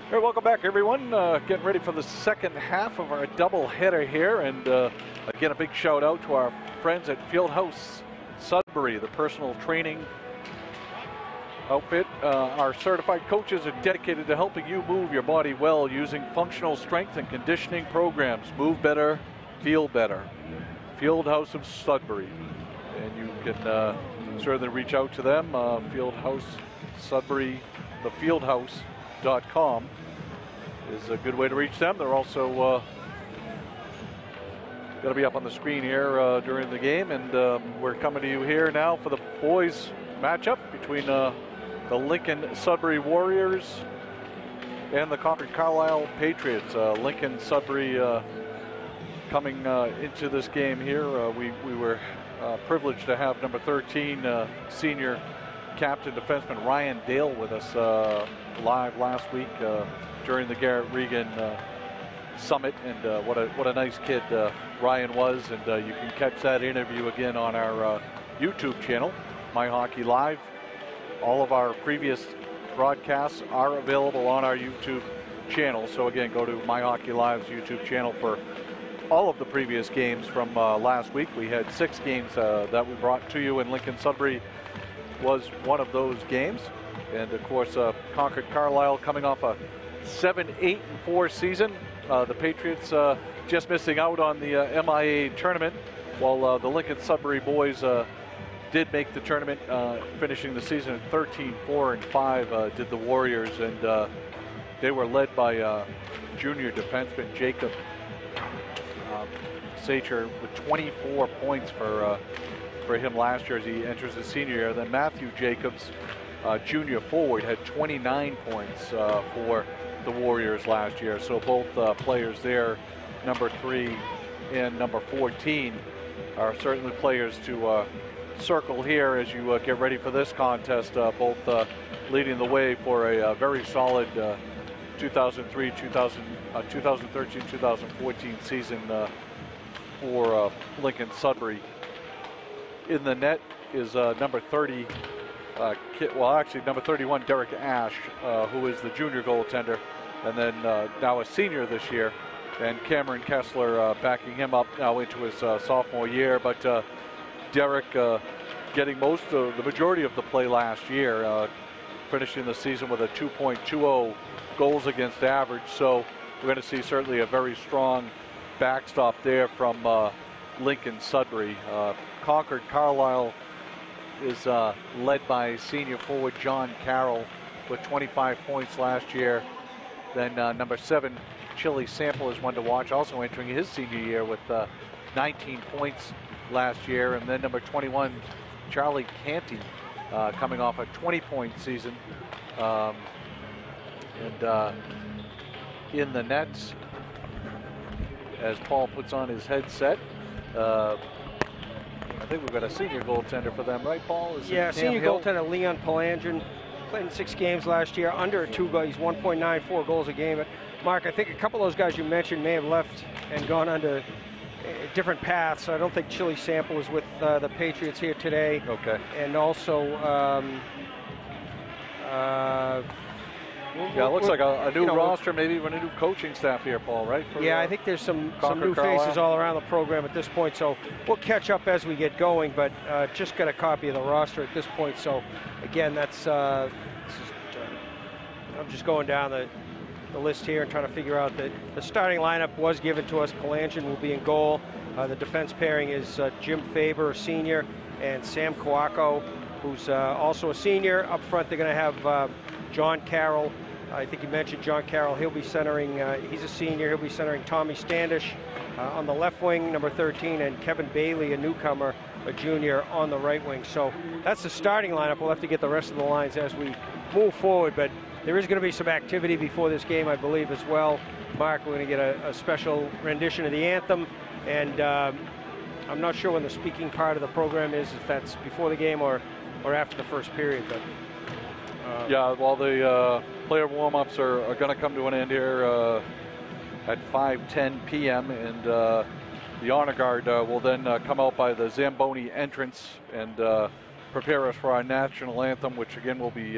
Hey, welcome back, everyone. Getting ready for the second half of our double header here, and again, a big shout out to our friends at Fieldhouse Sudbury, the personal training outfit. Our certified coaches are dedicated to helping you move your body well using functional strength and conditioning programs. Move better, feel better. Fieldhouse of Sudbury, and you can certainly reach out to them. Fieldhouse Sudbury, thefieldhouse.com is a good way to reach them. They're also going to be up on the screen here during the game, and we're coming to you here now for the boys matchup between the Lincoln Sudbury Warriors and the Concorde Carlisle Patriots. Lincoln Sudbury coming into this game here. We were privileged to have number 13 senior captain defenseman Ryan Dale with us live last week during the Garrett Regan Summit, and what a nice kid Ryan was, and you can catch that interview again on our YouTube channel, MyHockeyLive. All of our previous broadcasts are available on our YouTube channel, so again, go to MyHockeyLive's YouTube channel for all of the previous games from last week. We had 6 games that we brought to you, and Lincoln Sudbury was one of those games. And of course, Concorde Carlisle coming off a 7-8-4 season. The Patriots just missing out on the MIA tournament, while the Lincoln Sudbury boys did make the tournament, finishing the season at 13-4-5, did the Warriors, and they were led by junior defenseman Jacob Sacher with 24 points for him last year as he enters his senior year. Then Matthew Jacobs, junior forward, had 29 points for the Warriors last year. So both players there, number 3 and number 14, are certainly players to circle here as you get ready for this contest. Both leading the way for a very solid 2013-2014 season for Lincoln Sudbury. In the net is number 30, number 31, Derek Ash, who is the junior goaltender, and then now a senior this year, and Cameron Kessler backing him up now into his sophomore year. But Derek getting the majority of the play last year, finishing the season with a 2.20 goals against average. So we're going to see certainly a very strong backstop there from Lincoln Sudbury. Concorde Carlisle is led by senior forward John Carroll with 25 points last year. Then number 7, Chili Sample, is one to watch, also entering his senior year with 19 points last year. And then number 21, Charlie Canty, coming off a 20-point season. In the nets, as Paul puts on his headset, I think we've got a senior goaltender for them, right, Paul? Yeah, senior goaltender Leon Palangin, played in 6 games last year, under 2 goals. He's 1.94 goals a game. But Mark, I think a couple of those guys you mentioned may have left and gone under different paths. I don't think Chili Sample is with the Patriots here today. Okay. And also, yeah, it looks like a new roster, maybe even a new coaching staff here, Paul, right? Yeah, I think there's some new faces all around the program at this point, so we'll catch up as we get going, but just got a copy of the roster at this point. So again, that's I'm just going down the list here and trying to figure out that the starting lineup was given to us. Palangin will be in goal. The defense pairing is Jim Faber, senior, and Sam Kawako, who's also a senior. Up front, they're going to have John Carroll. I think you mentioned John Carroll. He'll be centering, he's a senior. He'll be centering Tommy Standish on the left wing, number 13, and Kevin Bailey, a newcomer, a junior, on the right wing. So that's the starting lineup. We'll have to get the rest of the lines as we move forward, but there is going to be some activity before this game, I believe, as well. Mark, we're going to get a special rendition of the anthem, and I'm not sure when the speaking part of the program is, if that's before the game or after the first period. But yeah, well, the player warm-ups are going to come to an end here at 5:10 p.m. and the honor guard will then come out by the Zamboni entrance and prepare us for our national anthem, which again will be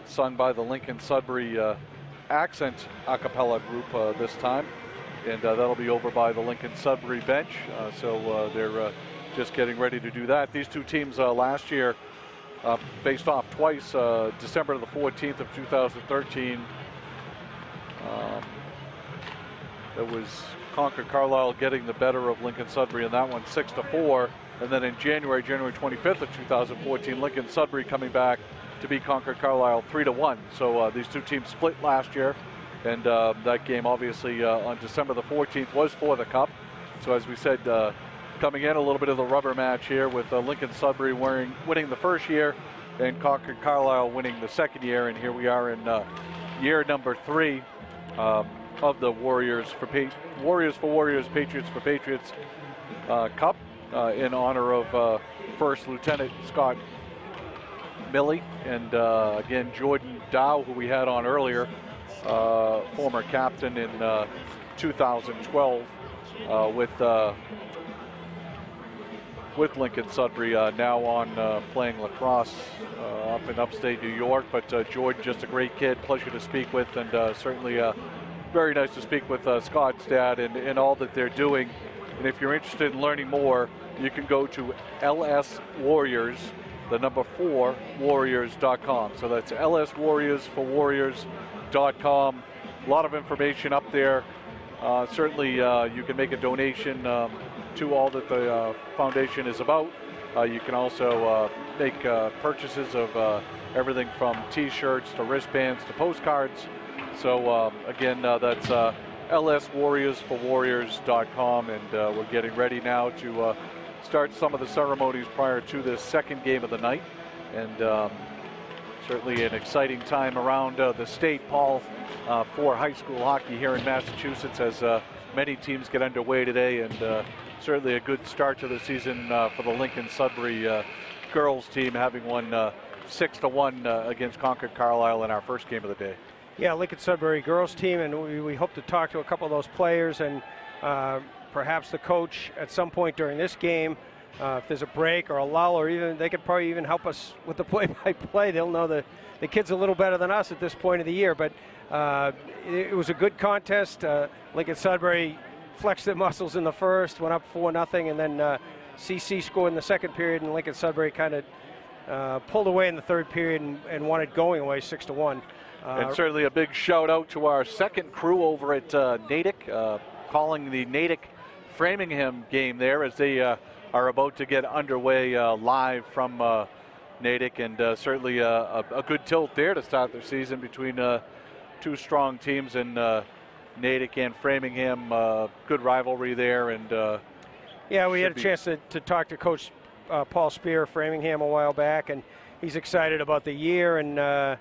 sung by the Lincoln Sudbury accent a cappella group this time, and that'll be over by the Lincoln Sudbury bench. So they're just getting ready to do that. These two teams last year faced off twice. December the 14th of 2013. It was Concorde Carlisle getting the better of Lincoln Sudbury in that one, 6-4. And then in January 25th of 2014, Lincoln Sudbury coming back to beat Concorde Carlisle 3-1. So these two teams split last year, and that game obviously on December the 14th was for the Cup. So as we said, coming in a little bit of the rubber match here with Lincoln Sudbury winning the first year and Concorde Carlisle winning the second year. And here we are in year number 3 of the Warriors for Warriors, Patriots for Patriots Cup in honor of First Lieutenant Scott Milley and again Jordan Dow, who we had on earlier, former captain in 2012 with Lincoln Sudbury, now on playing lacrosse up in upstate New York. But Jordan, just a great kid, pleasure to speak with, and certainly very nice to speak with Scott's dad and all that they're doing. And if you're interested in learning more, you can go to LS Warriors, the number 4 Warriors.com. So that's LS Warriors for Warriors.com. A lot of information up there. Certainly you can make a donation to all that the foundation is about. You can also make purchases of everything from t-shirts to wristbands to postcards. So again, that's LS Warriors for Warriors.com, and we're getting ready now to start some of the ceremonies prior to the second game of the night. And certainly an exciting time around the state, Paul, for high school hockey here in Massachusetts, as many teams get underway today, and certainly a good start to the season for the Lincoln Sudbury girls team, having won 6-1 against Concorde Carlisle in our first game of the day. Yeah, Lincoln Sudbury girls team, and we hope to talk to a couple of those players and perhaps the coach at some point during this game. If there's a break or a lull, or even they could probably even help us with the play-by-play. They'll know the kids a little better than us at this point of the year. But it was a good contest. Lincoln Sudbury flexed their muscles in the first, went up 4-0, and then CC scored in the second period, and Lincoln Sudbury kind of pulled away in the third period and won it going away 6-1. And certainly a big shout out to our second crew over at Natick, calling the Natick Framingham game there as they are about to get underway live from Natick, and certainly a good tilt there to start the season between two strong teams in Natick and Framingham. Good rivalry there, and yeah, we had a chance to talk to Coach Paul Spear of Framingham a while back, and he's excited about the year, and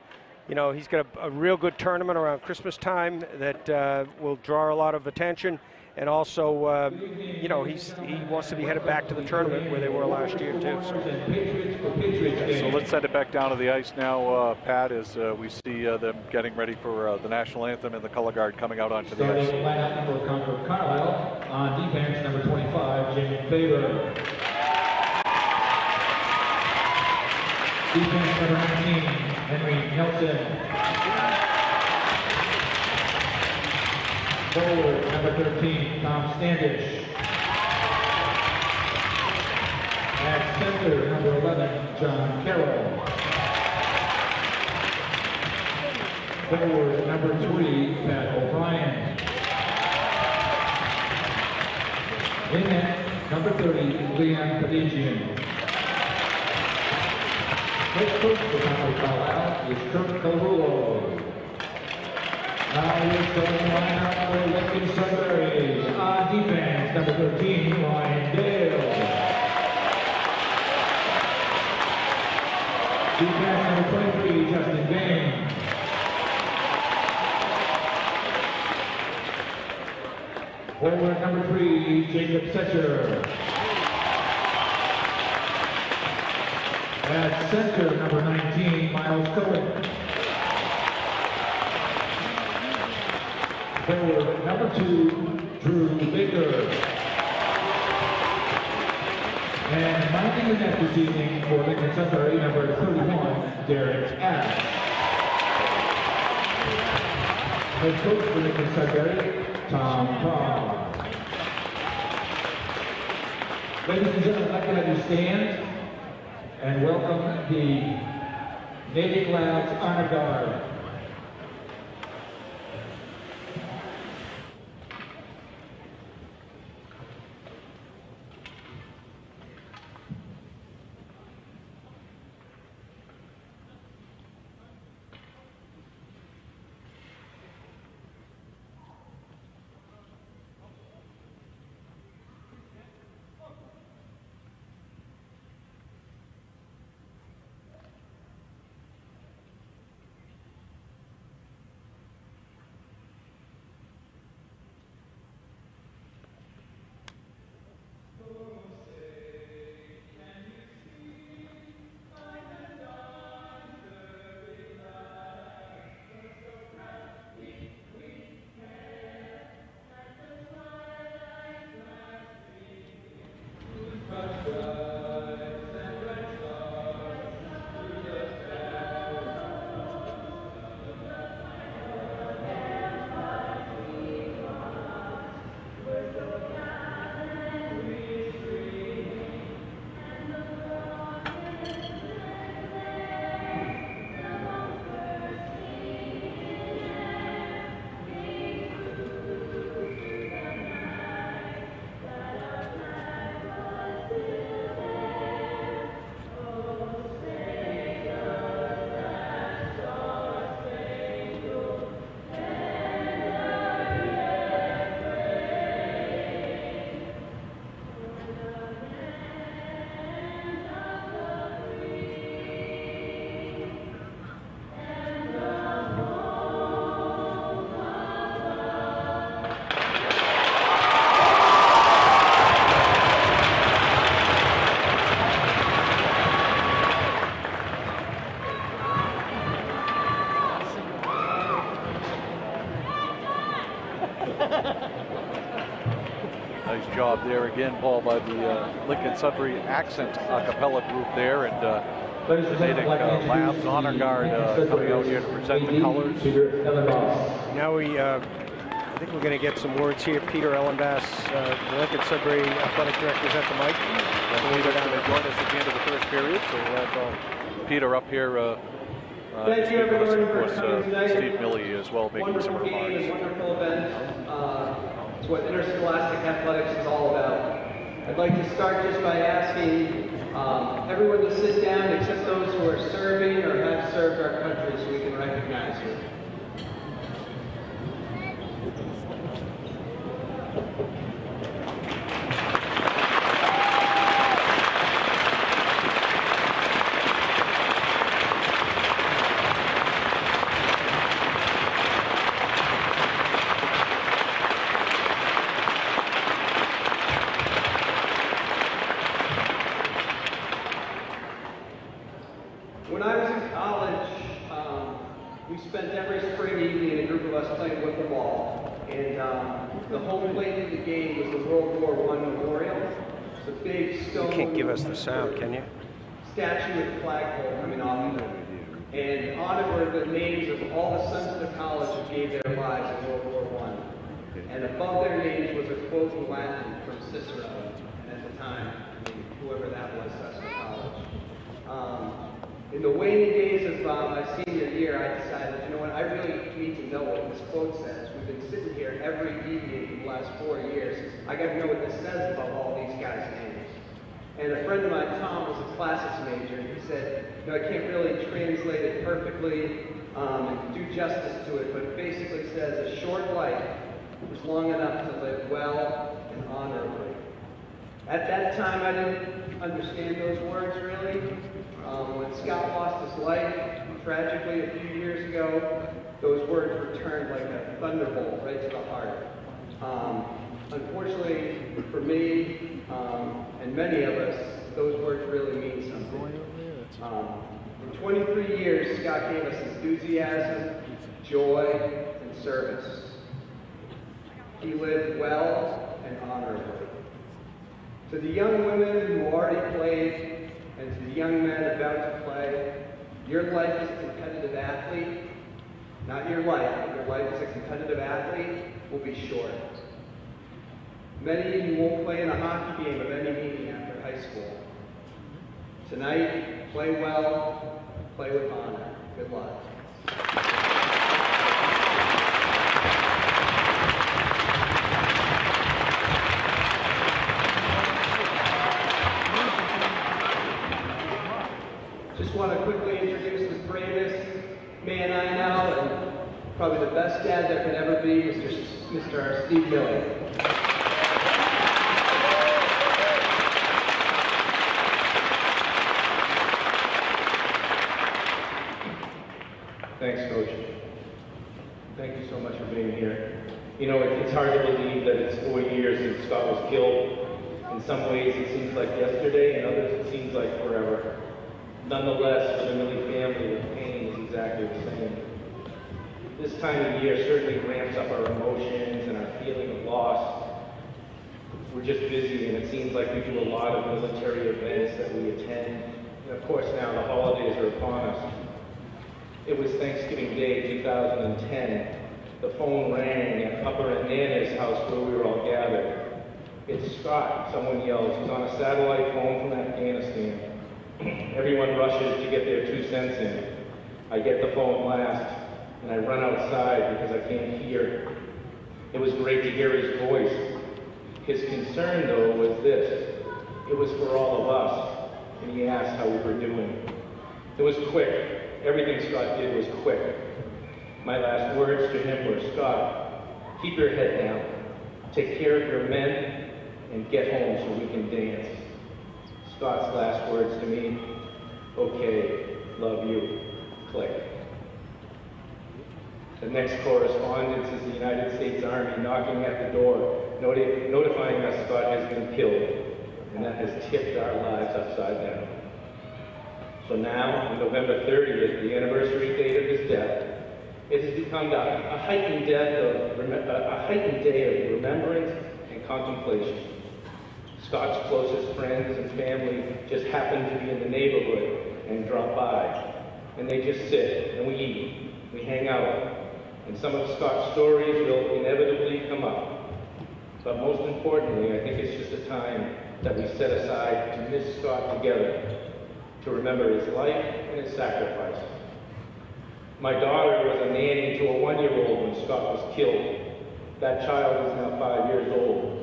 you know, he's got a real good tournament around Christmas time that will draw a lot of attention. And also, you know, he wants to be headed back to the tournament where they were last year, too. So let's send it back down to the ice now, Pat, as we see them getting ready for the national anthem and the color guard coming out onto the ice. Starting lineup for Concorde Carlisle, on defense, number 25, Jim Faber. Defense, number 19, Henry Nelson. Forward, number 13, Tom Standish. At center, number 11, John Carroll. Forward, number 3, Pat O'Brien. In net, number 30, Leon Padigian. Head coach for Concorde Carlisle is Kirk Colullo. Now we're starting lineup for Lincoln Sudbury. On defense, number 13, Ryan Dale. Defense, number 23, Justin Bain. Forward, number 3, Jacob Setcher. At center, number 19, Miles Cohen. Forward, number 2, Drew Baker. And minding the net this evening for Lincoln Sudbury, number 31, Derek Ash. head coach for Lincoln Sudbury, Tom Carl. Ladies and gentlemen, I'd like to have you stand and welcome the Navy Clouds Honor Guard. Nice job there again, Paul, by the Lincoln Sudbury Accent a cappella group there, and the Natick Labs Honor Guard coming out here to present the colors. Now I think we're going to get some words here. Peter Ellenbass, the Lincoln Sudbury Athletic Director, is at the mic. Peter's going to join us at the end of the first period, so we'll have Peter up here. Thank you, everyone, of for course, coming tonight. Steve Milley as well, making some remarks. A wonderful event. It's what interscholastic athletics is all about. I'd like to start just by asking everyone to sit down except those who are serving or have served our country so we can recognize you. When I was in college, we spent every spring evening, a group of us playing wiffle ball. And the home plate of the game was the World War I memorial. It's a big stone. You can't give us the sound, can you? Statue with flagpole coming off of it. And on it were the names of all the sons of the college who gave their lives in World War I. And above their names was a quote in Latin from Cicero. And at the time, whoever that was, that's the college. In the waning days of my senior year, I decided, you know what, I really need to know what this quote says. We've been sitting here every evening for the last 4 years. I got to know what this says about all these guys' names. And a friend of mine, Tom, was a classics major, and he said, you know, I can't really translate it perfectly and do justice to it, but it basically says a short life is long enough to live well and honorably. At that time, I didn't understand those words really. When Scott lost his life tragically a few years ago, those words returned like a thunderbolt right to the heart. Unfortunately for me and many of us, those words really mean something. For 23 years, Scott gave us enthusiasm, joy, and service. He lived well and honorably. To the young women who already played, and to the young men about to play, your life as a competitive athlete not your life, but your life as a competitive athlete, will be short. Many of you won't play in a hockey game of any meaning after high school. Tonight, play well, play with honor. Good luck. Just want to quickly introduce the bravest man I know, and probably the best dad there could ever be, Mr. Steve Miller. Thanks, Coach. Thank you so much for being here. You know, it's hard to believe that it's 4 years since Scott was killed. In some ways, it seems like yesterday, in others, it seems like forever. Nonetheless, for the Millie family, the pain is exactly the same. This time of year certainly ramps up our emotions and our feeling of loss. We're just busy, and it seems like we do a lot of military events that we attend. And of course, now the holidays are upon us. It was Thanksgiving Day 2010. The phone rang at Papa and Nana's house where we were all gathered. "It's Scott," someone yells. "He's on a satellite phone from Afghanistan." Everyone rushes to get their 2 cents in. I get the phone last, and I run outside because I can't hear. It was great to hear his voice. His concern, though, was this. It was for all of us, and he asked how we were doing. It was quick. Everything Scott did was quick. My last words to him were, "Scott, keep your head down. Take care of your men, and get home so we can dance." Scott's last words to me, "Okay, love you, click." The next correspondence is the United States Army knocking at the door, notifying us Scott has been killed, and that has tipped our lives upside down. So now, on November 30th, the anniversary date of his death, it has become a heightened day of remembrance and contemplation. Scott's closest friends and family just happen to be in the neighborhood and drop by. And they just sit, and we eat, we hang out, and some of Scott's stories will inevitably come up. But most importantly, I think it's just a time that we set aside to miss Scott together, to remember his life and his sacrifice. My daughter was a nanny to a 1-year-old when Scott was killed. That child is now 5 years old.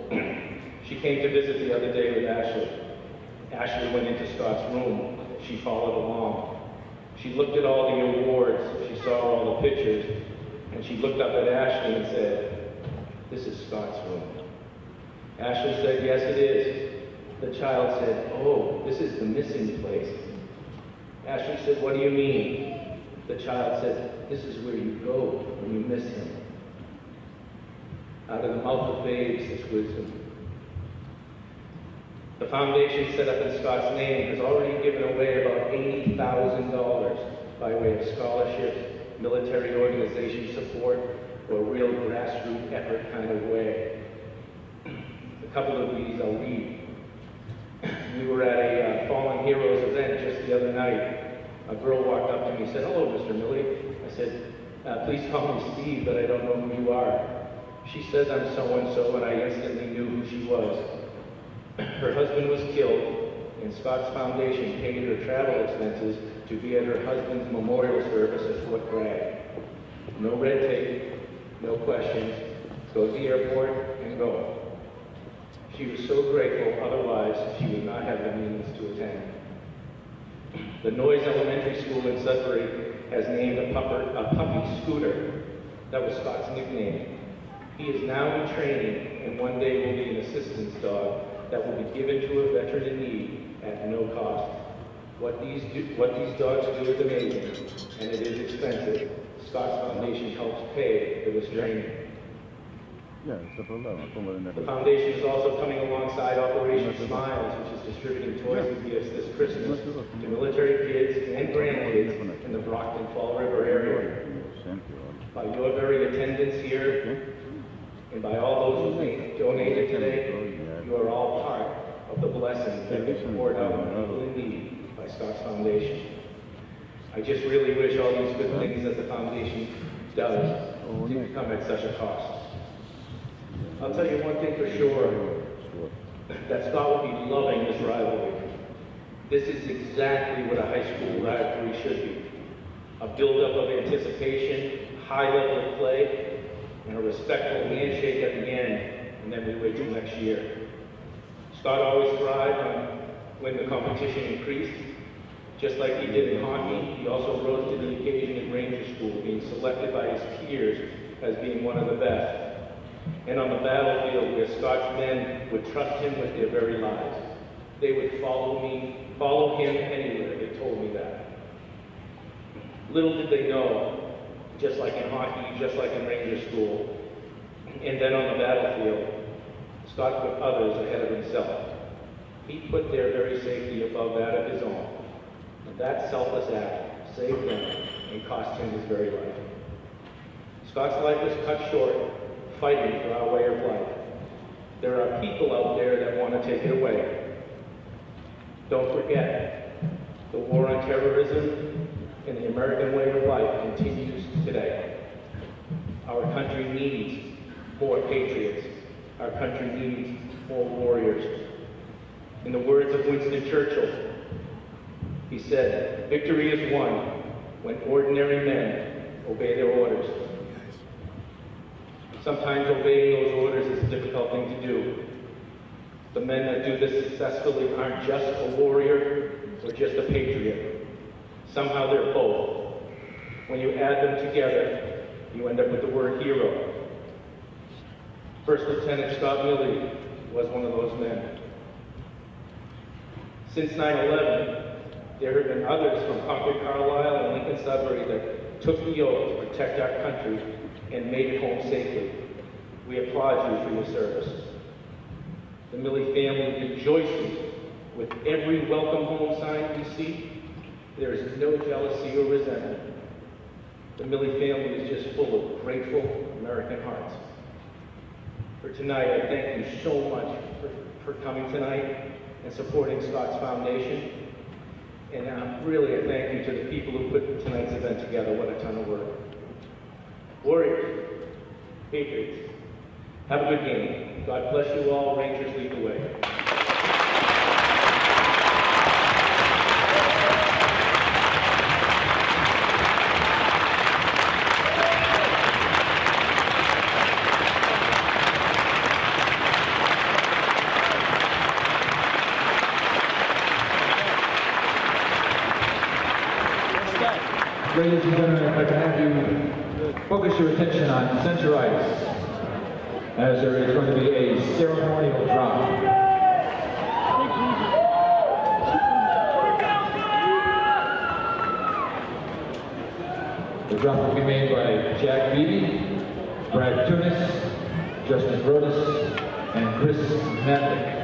She came to visit the other day with Ashley. Ashley went into Scott's room. She followed along. She looked at all the awards. She saw all the pictures. And she looked up at Ashley and said, "This is Scott's room." Ashley said, "Yes, it is." The child said, "Oh, this is the missing place." Ashley said, "What do you mean?" The child said, "This is where you go when you miss him." Out of the mouth of babes, this wisdom. The foundation set up in Scott's name has already given away about $80,000 by way of scholarships, military organization support, or real grassroots effort kind of way. A couple of these I'll read. We were at a Fallen Heroes event just the other night. A girl walked up to me and said, "Hello, Mr. Millie." I said, "Please call me Steve, but I don't know who you are." She says, "I'm so-and-so," and I instantly knew who she was. Her husband was killed, and Scott's foundation paid her travel expenses to be at her husband's memorial service at Fort Bragg. No red tape, no questions. Go to the airport and go. She was so grateful, otherwise she would not have the means to attend. The Noyes Elementary School in Sudbury has named a puppy Scooter. That was Scott's nickname. He is now in training, and one day will be an assistance dog that will be given to a veteran in need at no cost. What these dogs do is amazing, and it is expensive. Scott's Foundation helps pay for this training. The foundation is also coming alongside Operation Smiles, which is distributing toys and gifts this Christmas to military kids and grandkids in the Brockton Fall River area. By your very attendance here, and by all those who donated today, you are all part of the blessing that is poured out on people in need by Scott's Foundation. I just really wish all these good things that the foundation does to come at such a cost. I'll tell you one thing for sure, that Scott will be loving this rivalry. This is exactly what a high school rivalry should be. A build-up of anticipation, high level of play, and a respectful handshake at the end, and then we wait till next year. Scott always thrived on when the competition increased. Just like he did in hockey, he also rose to the occasion in Ranger School, being selected by his peers as being one of the best. And on the battlefield, where Scott's men would trust him with their very lives. They would follow him anywhere, they told me that. Little did they know, just like in hockey, just like in Ranger School, and then on the battlefield, Scott put others ahead of himself. He put their very safety above that of his own. And that selfless act saved him and cost him his very life. Scott's life was cut short, fighting for our way of life. There are people out there that want to take it away. Don't forget, the war on terrorism and the American way of life continues today. Our country needs more patriots. Our country needs more warriors. In the words of Winston Churchill, he said, "Victory is won when ordinary men obey their orders." Sometimes obeying those orders is a difficult thing to do. The men that do this successfully aren't just a warrior or just a patriot. Somehow they're both. When you add them together, you end up with the word hero. First Lieutenant Scott Milley was one of those men. Since 9/11, there have been others from Concorde, Carlisle, and Lincoln, Sudbury that took the oath to protect our country and made it home safely. We applaud you for your service. The Milley family rejoices with every welcome home sign we see. There is no jealousy or resentment. The Milley family is just full of grateful American hearts. For tonight, I thank you so much for coming tonight and supporting Scott's Foundation. And really a thank you to the people who put tonight's event together. What a ton of work. Warriors, Patriots, have a good game. God bless you all. Rangers lead the way. Ladies and gentlemen, if I can have you focus your attention on center ice, as there is going to be a ceremonial drop. The drop will be made by Jack Beebe, Brad Tunis, Justin Brodus, and Chris Matlick.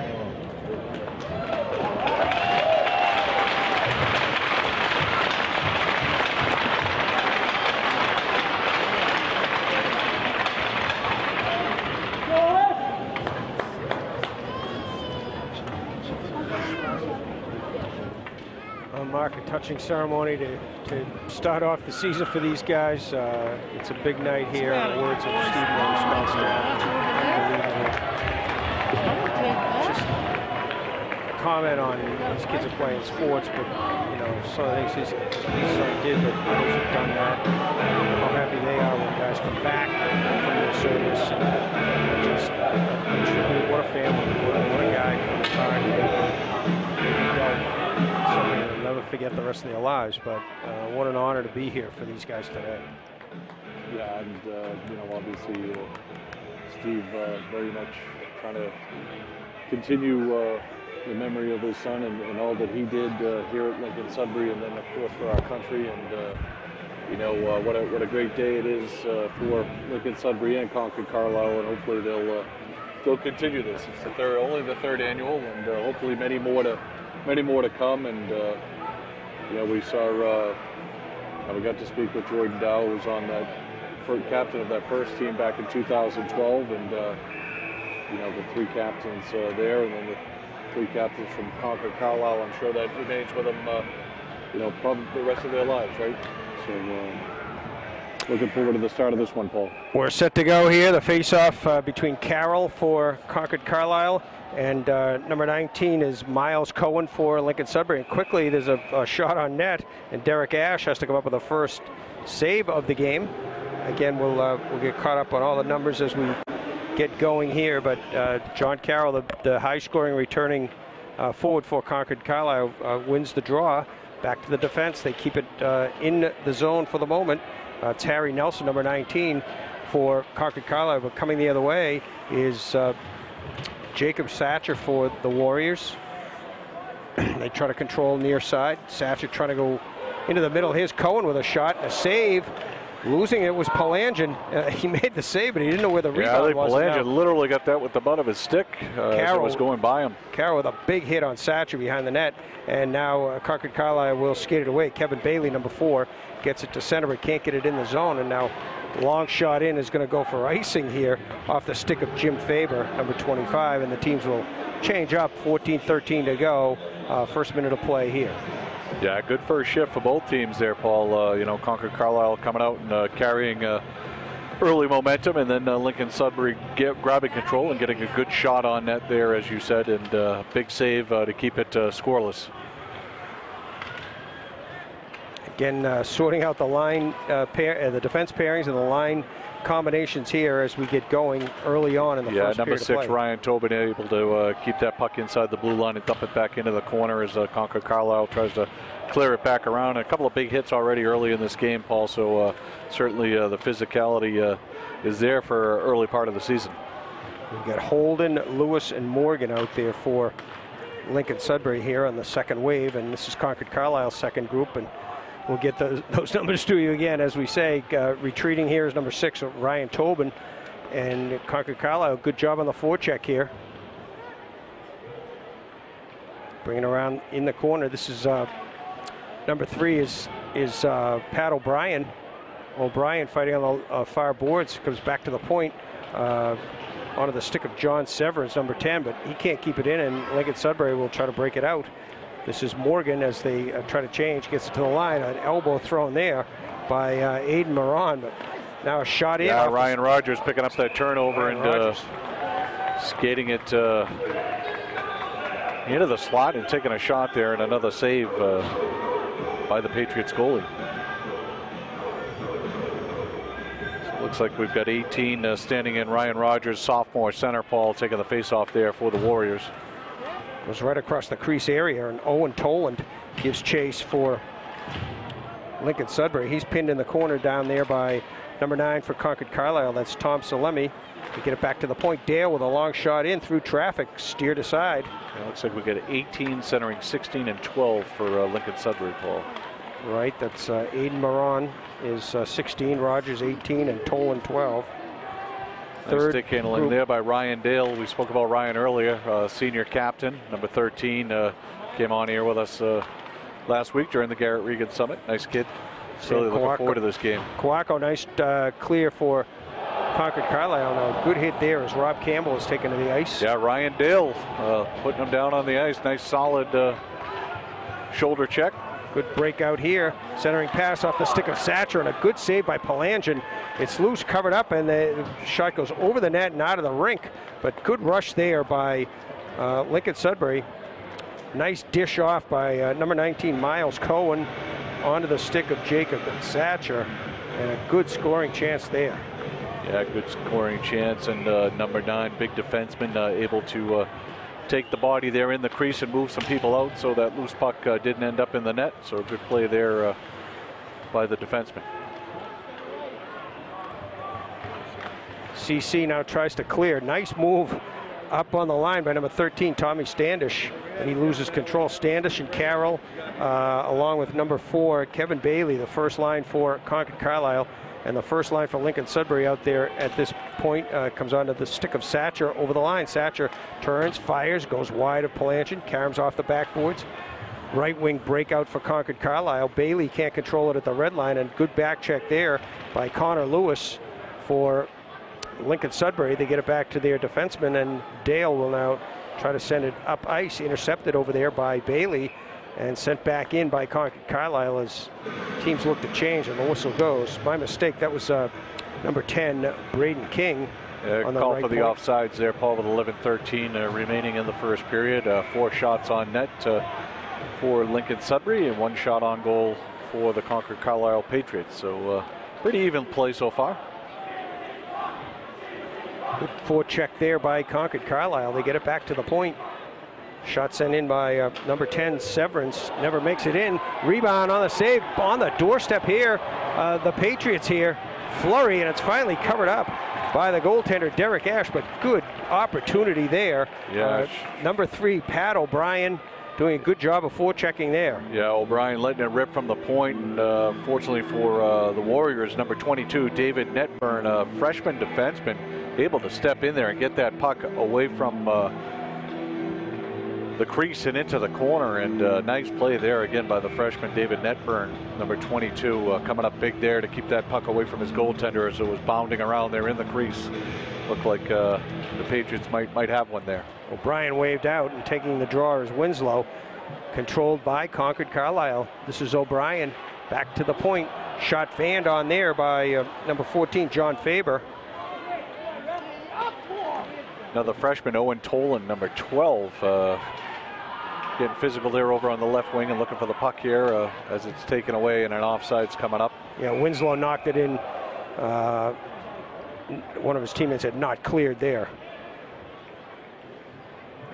Mark, a touching ceremony to start off the season for these guys. It's a big night here. In the words of Steve Scott's just comment on these kids are playing sports, but you know, some of the things his son did, but others have done that. How happy they are when guys come back from their service. And just what a family, what a guy from the card. Something they'll never forget the rest of their lives, but what an honor to be here for these guys today. Yeah, and you know, obviously Steve very much trying to continue the memory of his son and all that he did here at Lincoln Sudbury, and then of course for our country. And you know, what a great day it is for Lincoln Sudbury and Concorde Carlisle, and hopefully they'll continue this. It's only the third annual, and hopefully many more to come. And you know, we saw we got to speak with Jordan Dow, who was on that captain of that first team back in 2012, and you know, the three captains there, and then the three captains from Concorde Carlisle. I'm sure that remains with them, you know, probably the rest of their lives, right? So Looking forward to the start of this one, Paul. We're set to go here. The face-off between Carroll for Concord Carlisle and number 19 is Miles Cohen for Lincoln Sudbury. And quickly, there's a shot on net, and Derek Ash has to come up with the first save of the game. Again, we'll get caught up on all the numbers as we get going here. But John Carroll, the high-scoring returning forward for Concord Carlisle, wins the draw. Back to the defense. They keep it in the zone for the moment. It's Harry Nelson, number 19, for Concord Carlisle. But coming the other way is Jacob Satcher for the Warriors. They try to control near side. Satcher trying to go into the middle. Here's Cohen with a shot, a save. Losing it was Palangin. He made the save, but he didn't know where the rebound was. Palangin literally got that with the butt of his stick as it was going by him. Carroll with a big hit on Satcher behind the net, and now Concord Carlisle will skate it away. Kevin Bailey, number 4, gets it to center, but can't get it in the zone, and now long shot in is going to go for icing here off the stick of Jim Faber, number 25, and the teams will change up. 14-13 to go. First minute of play here. Yeah, good first shift for both teams there, Paul. You know, Concord Carlisle coming out and carrying early momentum, and then Lincoln Sudbury grabbing control and getting a good shot on net there, as you said, and big save to keep it scoreless. Again, sorting out the line the defense pairings and the line combinations here as we get going early on in the first number period 6, of play. Ryan Tobin, able to keep that puck inside the blue line and dump it back into the corner as Concord Carlisle tries to clear it back around. A couple of big hits already early in this game, Paul, so certainly the physicality is there for early part of the season. We've got Holden, Lewis, and Morgan out there for Lincoln Sudbury here on the second wave, and this is Concord Carlisle's second group, and we'll get those numbers to you again. As we say, retreating here is number 6, Ryan Tobin. And Concord Carlisle, good job on the forecheck here. Bringing around in the corner. This is number 3 is Pat O'Brien. O'Brien fighting on the far boards, comes back to the point onto the stick of John Severance, number 10, but he can't keep it in, and Lincoln Sudbury will try to break it out. This is Morgan as they try to change, gets it to the line. An elbow thrown there by Aiden Moran, but now a shot in. Yeah, Ryan Rogers picking up that turnover and skating it into the slot and taking a shot there, and another save by the Patriots goalie. So it looks like we've got 18 standing in. Ryan Rogers, sophomore center, Paul, taking the face-off there for the Warriors. Goes right across the crease area, and Owen Toland gives chase for Lincoln Sudbury. He's pinned in the corner down there by number 9 for Concord Carlisle. That's Tom Salemi. To get it back to the point, Dale with a long shot in through traffic, steered aside. It looks like we got 18 centering 16 and 12 for Lincoln Sudbury, Paul. Right, that's Aiden Moran is 16, Rogers 18, and Toland 12. Nice stick handling there by Ryan Dale. We spoke about Ryan earlier, senior captain, number 13, came on here with us last week during the Garrett Regan Summit. Nice kid. Really looking forward to this game. Kawako, nice clear for Concord Carlisle. Now, good hit there as Rob Campbell is taken to the ice. Yeah, Ryan Dale putting him down on the ice. Nice solid shoulder check. Good breakout here. Centering pass off the stick of Satcher, and a good save by Palangin. It's loose, covered up, and the shot goes over the net and out of the rink. But good rush there by Lincoln Sudbury. Nice dish off by number 19, Miles Cohen, onto the stick of Jacob Satcher, and a good scoring chance there. Yeah, good scoring chance, and number 9, big defenseman, able to take the body there in the crease and move some people out, so that loose puck didn't end up in the net. So a good play there by the defenseman. CC now tries to clear. Nice move up on the line by number 13, Tommy Standish, and he loses control. Standish and Carroll, along with number 4, Kevin Bailey, the first line for Concord Carlisle. And the first line for Lincoln Sudbury out there at this point comes onto the stick of Satcher over the line. Satcher turns, fires, goes wide of Palangin, caroms off the backboards. Right wing breakout for Concord Carlisle. Bailey can't control it at the red line, and good back check there by Connor Lewis for Lincoln Sudbury. They get it back to their defenseman, and Dale will now try to send it up ice, intercepted over there by Bailey. and sent back in by Concord Carlisle as teams look to change and the whistle goes. My mistake, that was number 10, Braden King. On the call right for the point. offsides there, Paul, with 11:13 remaining in the first period. 4 shots on net for Lincoln Sudbury and 1 shot on goal for the Concord Carlisle Patriots. So pretty even play so far. Good forecheck there by Concord Carlisle. They get it back to the point. Shot sent in by number 10, Severance. Never makes it in. Rebound on the save. On the doorstep here. The Patriots here. Flurry, and it's finally covered up by the goaltender, Derek Ash, but good opportunity there. Yeah. Number 3, Pat O'Brien, doing a good job of forechecking there. Yeah, O'Brien letting it rip from the point. And, fortunately for the Warriors, number 22, David Netburn, a freshman defenseman, able to step in there and get that puck away from the crease and into the corner. And nice play there again by the freshman, David Netburn, number 22, coming up big there to keep that puck away from his goaltender as it was bounding around there in the crease. Looked like the Patriots might have one there. O'Brien waved out, and taking the draw is Winslow, controlled by Concord Carlisle. This is O'Brien back to the point. Shot fanned on there by number 14, John Faber. Another freshman, Owen Tolan, number 12, getting physical there over on the left wing and looking for the puck here as it's taken away and an offside's coming up. Yeah, Winslow knocked it in. One of his teammates had not cleared there.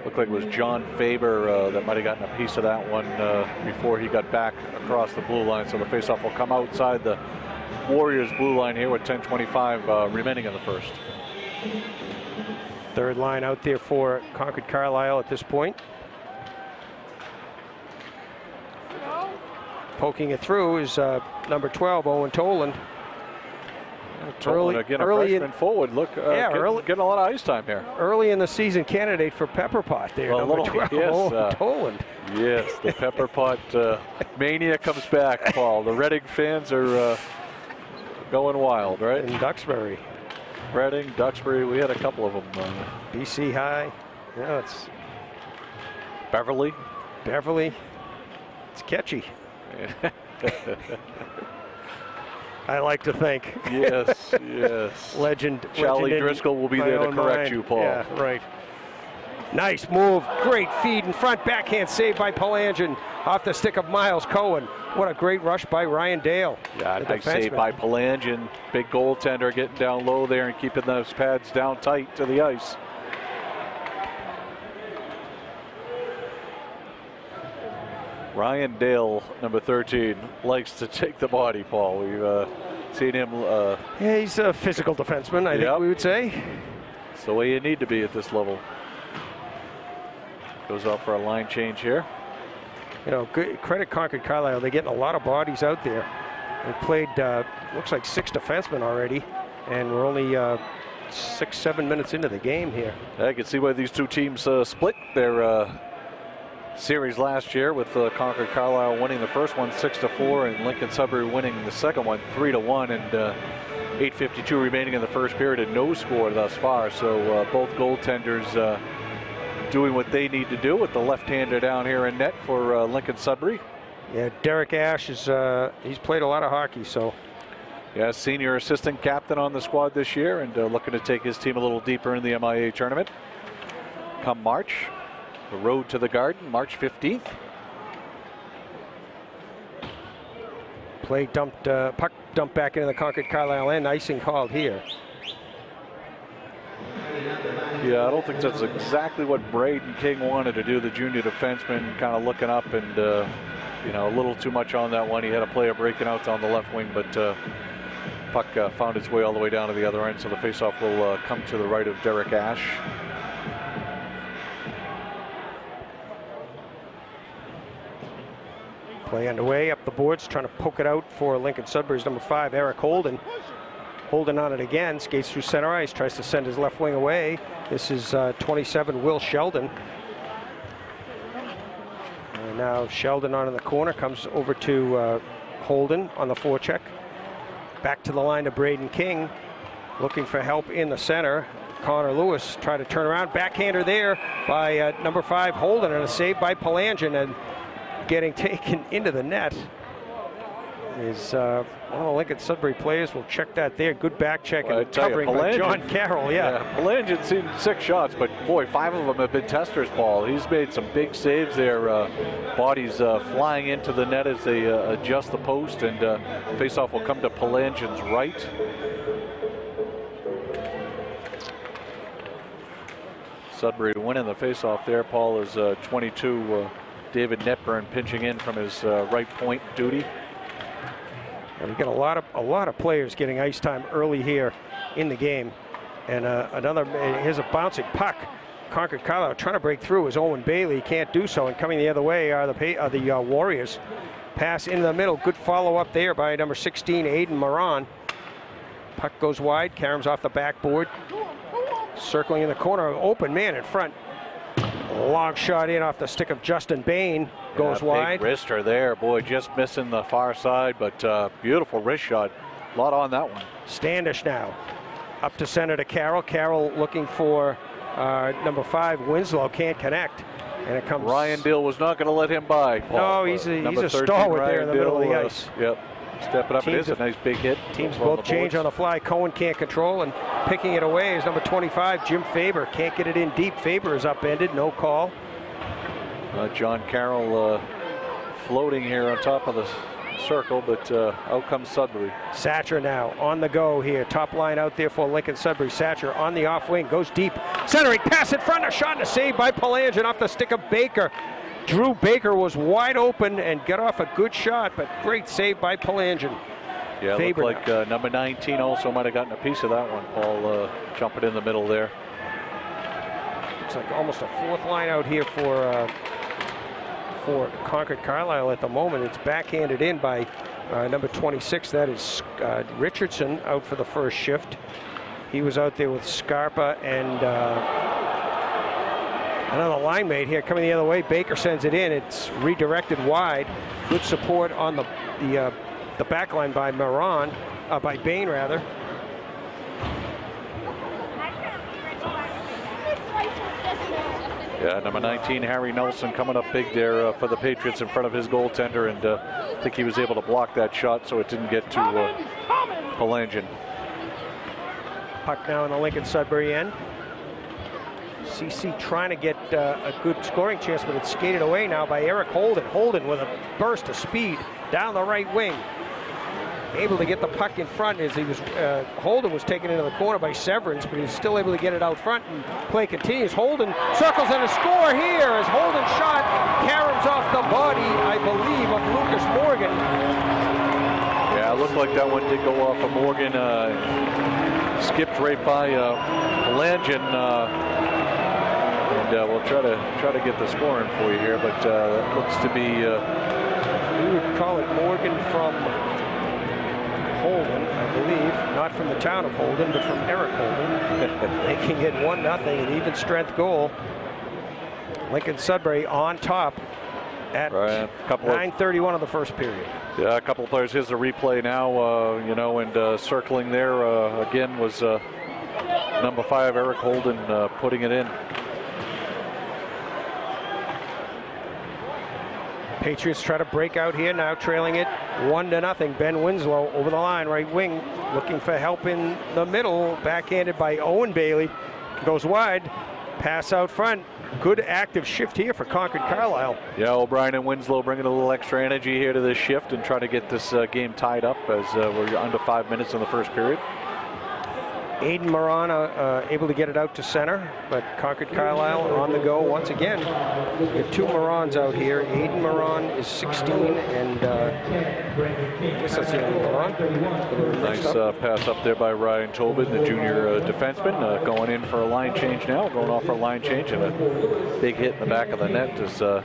Looked like it was John Faber that might have gotten a piece of that one before he got back across the blue line. So the faceoff will come outside the Warriors blue line here with 10:25 remaining in the first. Third line out there for Concord Carlisle at this point. Poking it through is number 12, Owen Toland. Again, a freshman forward. Look, getting a lot of ice time here. Early in the season candidate for Pepper Pot there, number 12, yes, Owen Toland. Yes, the Pepper Pot mania comes back, Paul. The Reading fans are going wild, right? In Duxbury. Reading, Duxbury, we had a couple of them. BC High. Yeah, it's Beverly. It's catchy. I like to think. Yes, yes. Legend. Charlie Driscoll will be there to correct you, Paul. Yeah, right. Nice move. Great feed in front. Backhand save by Palangin off the stick of Miles Cohen. What a great rush by Ryan Dale. Yeah, nice save by Palangin. Big goaltender getting down low there and keeping those pads down tight to the ice. Ryan Dale, number 13, likes to take the body, Paul. We've seen him. Yeah, he's a physical defenseman, I think we would say. It's the way you need to be at this level. Goes off for a line change here. You know, good credit Concord Carlisle. They're getting a lot of bodies out there. They played, looks like 6 defensemen already, and we're only 6-7 minutes into the game here. I can see why these two teams split their series last year, with Concord Carlisle winning the first one 6-4 and Lincoln Sudbury winning the second one 3-1, and 8:52 remaining in the first period and no score thus far. So both goaltenders doing what they need to do, with the left-hander down here in net for Lincoln Sudbury. Yeah, Derek Ash is he's played a lot of hockey, so. Yeah, senior assistant captain on the squad this year, and looking to take his team a little deeper in the MIA tournament come March. The road to the Garden, March 15th. Play dumped, puck dumped back into the Concord Carlisle end. Icing called here. Yeah, I don't think that's exactly what Braden King wanted to do. The junior defenseman kind of looking up and, you know, a little too much on that one. He had a player breaking out on the left wing, but puck found its way all the way down to the other end. So the faceoff will come to the right of Derek Ash. Play underway up the boards, trying to poke it out for Lincoln Sudbury's number 5, Eric Holden. Holden on it again, skates through center ice, tries to send his left wing away. This is 27, Will Sheldon. And now Sheldon on in the corner, comes over to Holden on the forecheck. Back to the line to Braden King, looking for help in the center. Connor Lewis tried to turn around, backhander there by number 5, Holden, and a save by Palangin. And getting taken into the net is one of the Lincoln Sudbury players. Will check that there. Good back check and covering by John Carroll. Yeah. Palangin's seen 6 shots, but boy, 5 of them have been testers, Paul. He's made some big saves there. Bodies flying into the net as they adjust the post, and faceoff will come to Palangin's right. Sudbury winning the faceoff there. Paul is 22. David Netburn pinching in from his right point duty. And we got a lot of players getting ice time early here in the game, and here's a bouncing puck. Concorde Carlisle trying to break through is Owen Bailey. Can't do so, and coming the other way are the Warriors. Pass into the middle. Good follow up there by number 16, Aiden Moran. Puck goes wide. Karam's off the backboard. Circling in the corner, open man in front. Long shot in off the stick of Justin Bain. Goes wide. Big wrister there, boy, just missing the far side, but beautiful wrist shot. A lot on that one. Standish now. Up to center to Carroll. Carroll looking for number 5, Winslow. Can't connect. And it comes. Ryan Deal was not going to let him by, Paul. No, he's a stalwart there in the middle of the ice. Yep. Stepping up, it is a nice big hit. Teams both change on the fly. Cohen can't control, and picking it away is number 25, Jim Faber. Can't get it in deep. Faber is upended, no call. John Carroll floating here on top of the circle, but out comes Sudbury. Satcher now on the go here. Top line out there for Lincoln Sudbury. Satcher on the off wing, goes deep. Centering, pass in front, a shot and a save by Palangin off the stick of Baker. Drew Baker was wide open and got off a good shot, but great save by Palangin. Yeah, it looked like number 19 also might have gotten a piece of that one, Paul, jumping in the middle there. Looks like almost a 4th line out here for Concorde Carlisle at the moment. It's backhanded in by number 26. That is Richardson out for the first shift. He was out there with Scarpa and another line mate here coming the other way. Baker sends it in. It's redirected wide. Good support on the back line by by Bain rather. Yeah, number 19, Harry Nelson, coming up big there for the Patriots in front of his goaltender, and I think he was able to block that shot so it didn't get to Palangin. Puck now in the Lincoln Sudbury end. CC trying to get a good scoring chance, but it's skated away now by Eric Holden. Holden with a burst of speed down the right wing. Able to get the puck in front as he was, Holden was taken into the corner by Severance, but he's still able to get it out front, and play continues. Holden circles and a score here as Holden shot caroms off the body, I believe, of Lucas Morgan. Yeah, it looked like that one did go off of Morgan. Skipped right by Palangin. We'll try to get the scoring for you here, but it looks to be. We would call it Morgan from Holden, I believe, not from the town of Holden, but from Eric Holden, making it 1-0, an even strength goal. Lincoln Sudbury on top at 9:31 of the first period. Yeah, a couple of players. Here's the replay now, and circling there again was number 5, Eric Holden, putting it in. Patriots try to break out here now, trailing it 1-0. Ben Winslow over the line, right wing, looking for help in the middle. Backhanded by Owen Bailey. Goes wide. Pass out front. Good active shift here for Concorde Carlisle. Yeah, O'Brien and Winslow bringing a little extra energy here to this shift and trying to get this game tied up as we're under 5 minutes in the first period. Aiden Moran able to get it out to center, but Concorde Carlisle on the go once again. We have 2 Morans out here. Aiden Moran is 16, and I guess that's the only Moran. Nice pass up there by Ryan Tobin, the junior defenseman, going in for a line change now, going off for a line change, and a big hit in the back of the net as the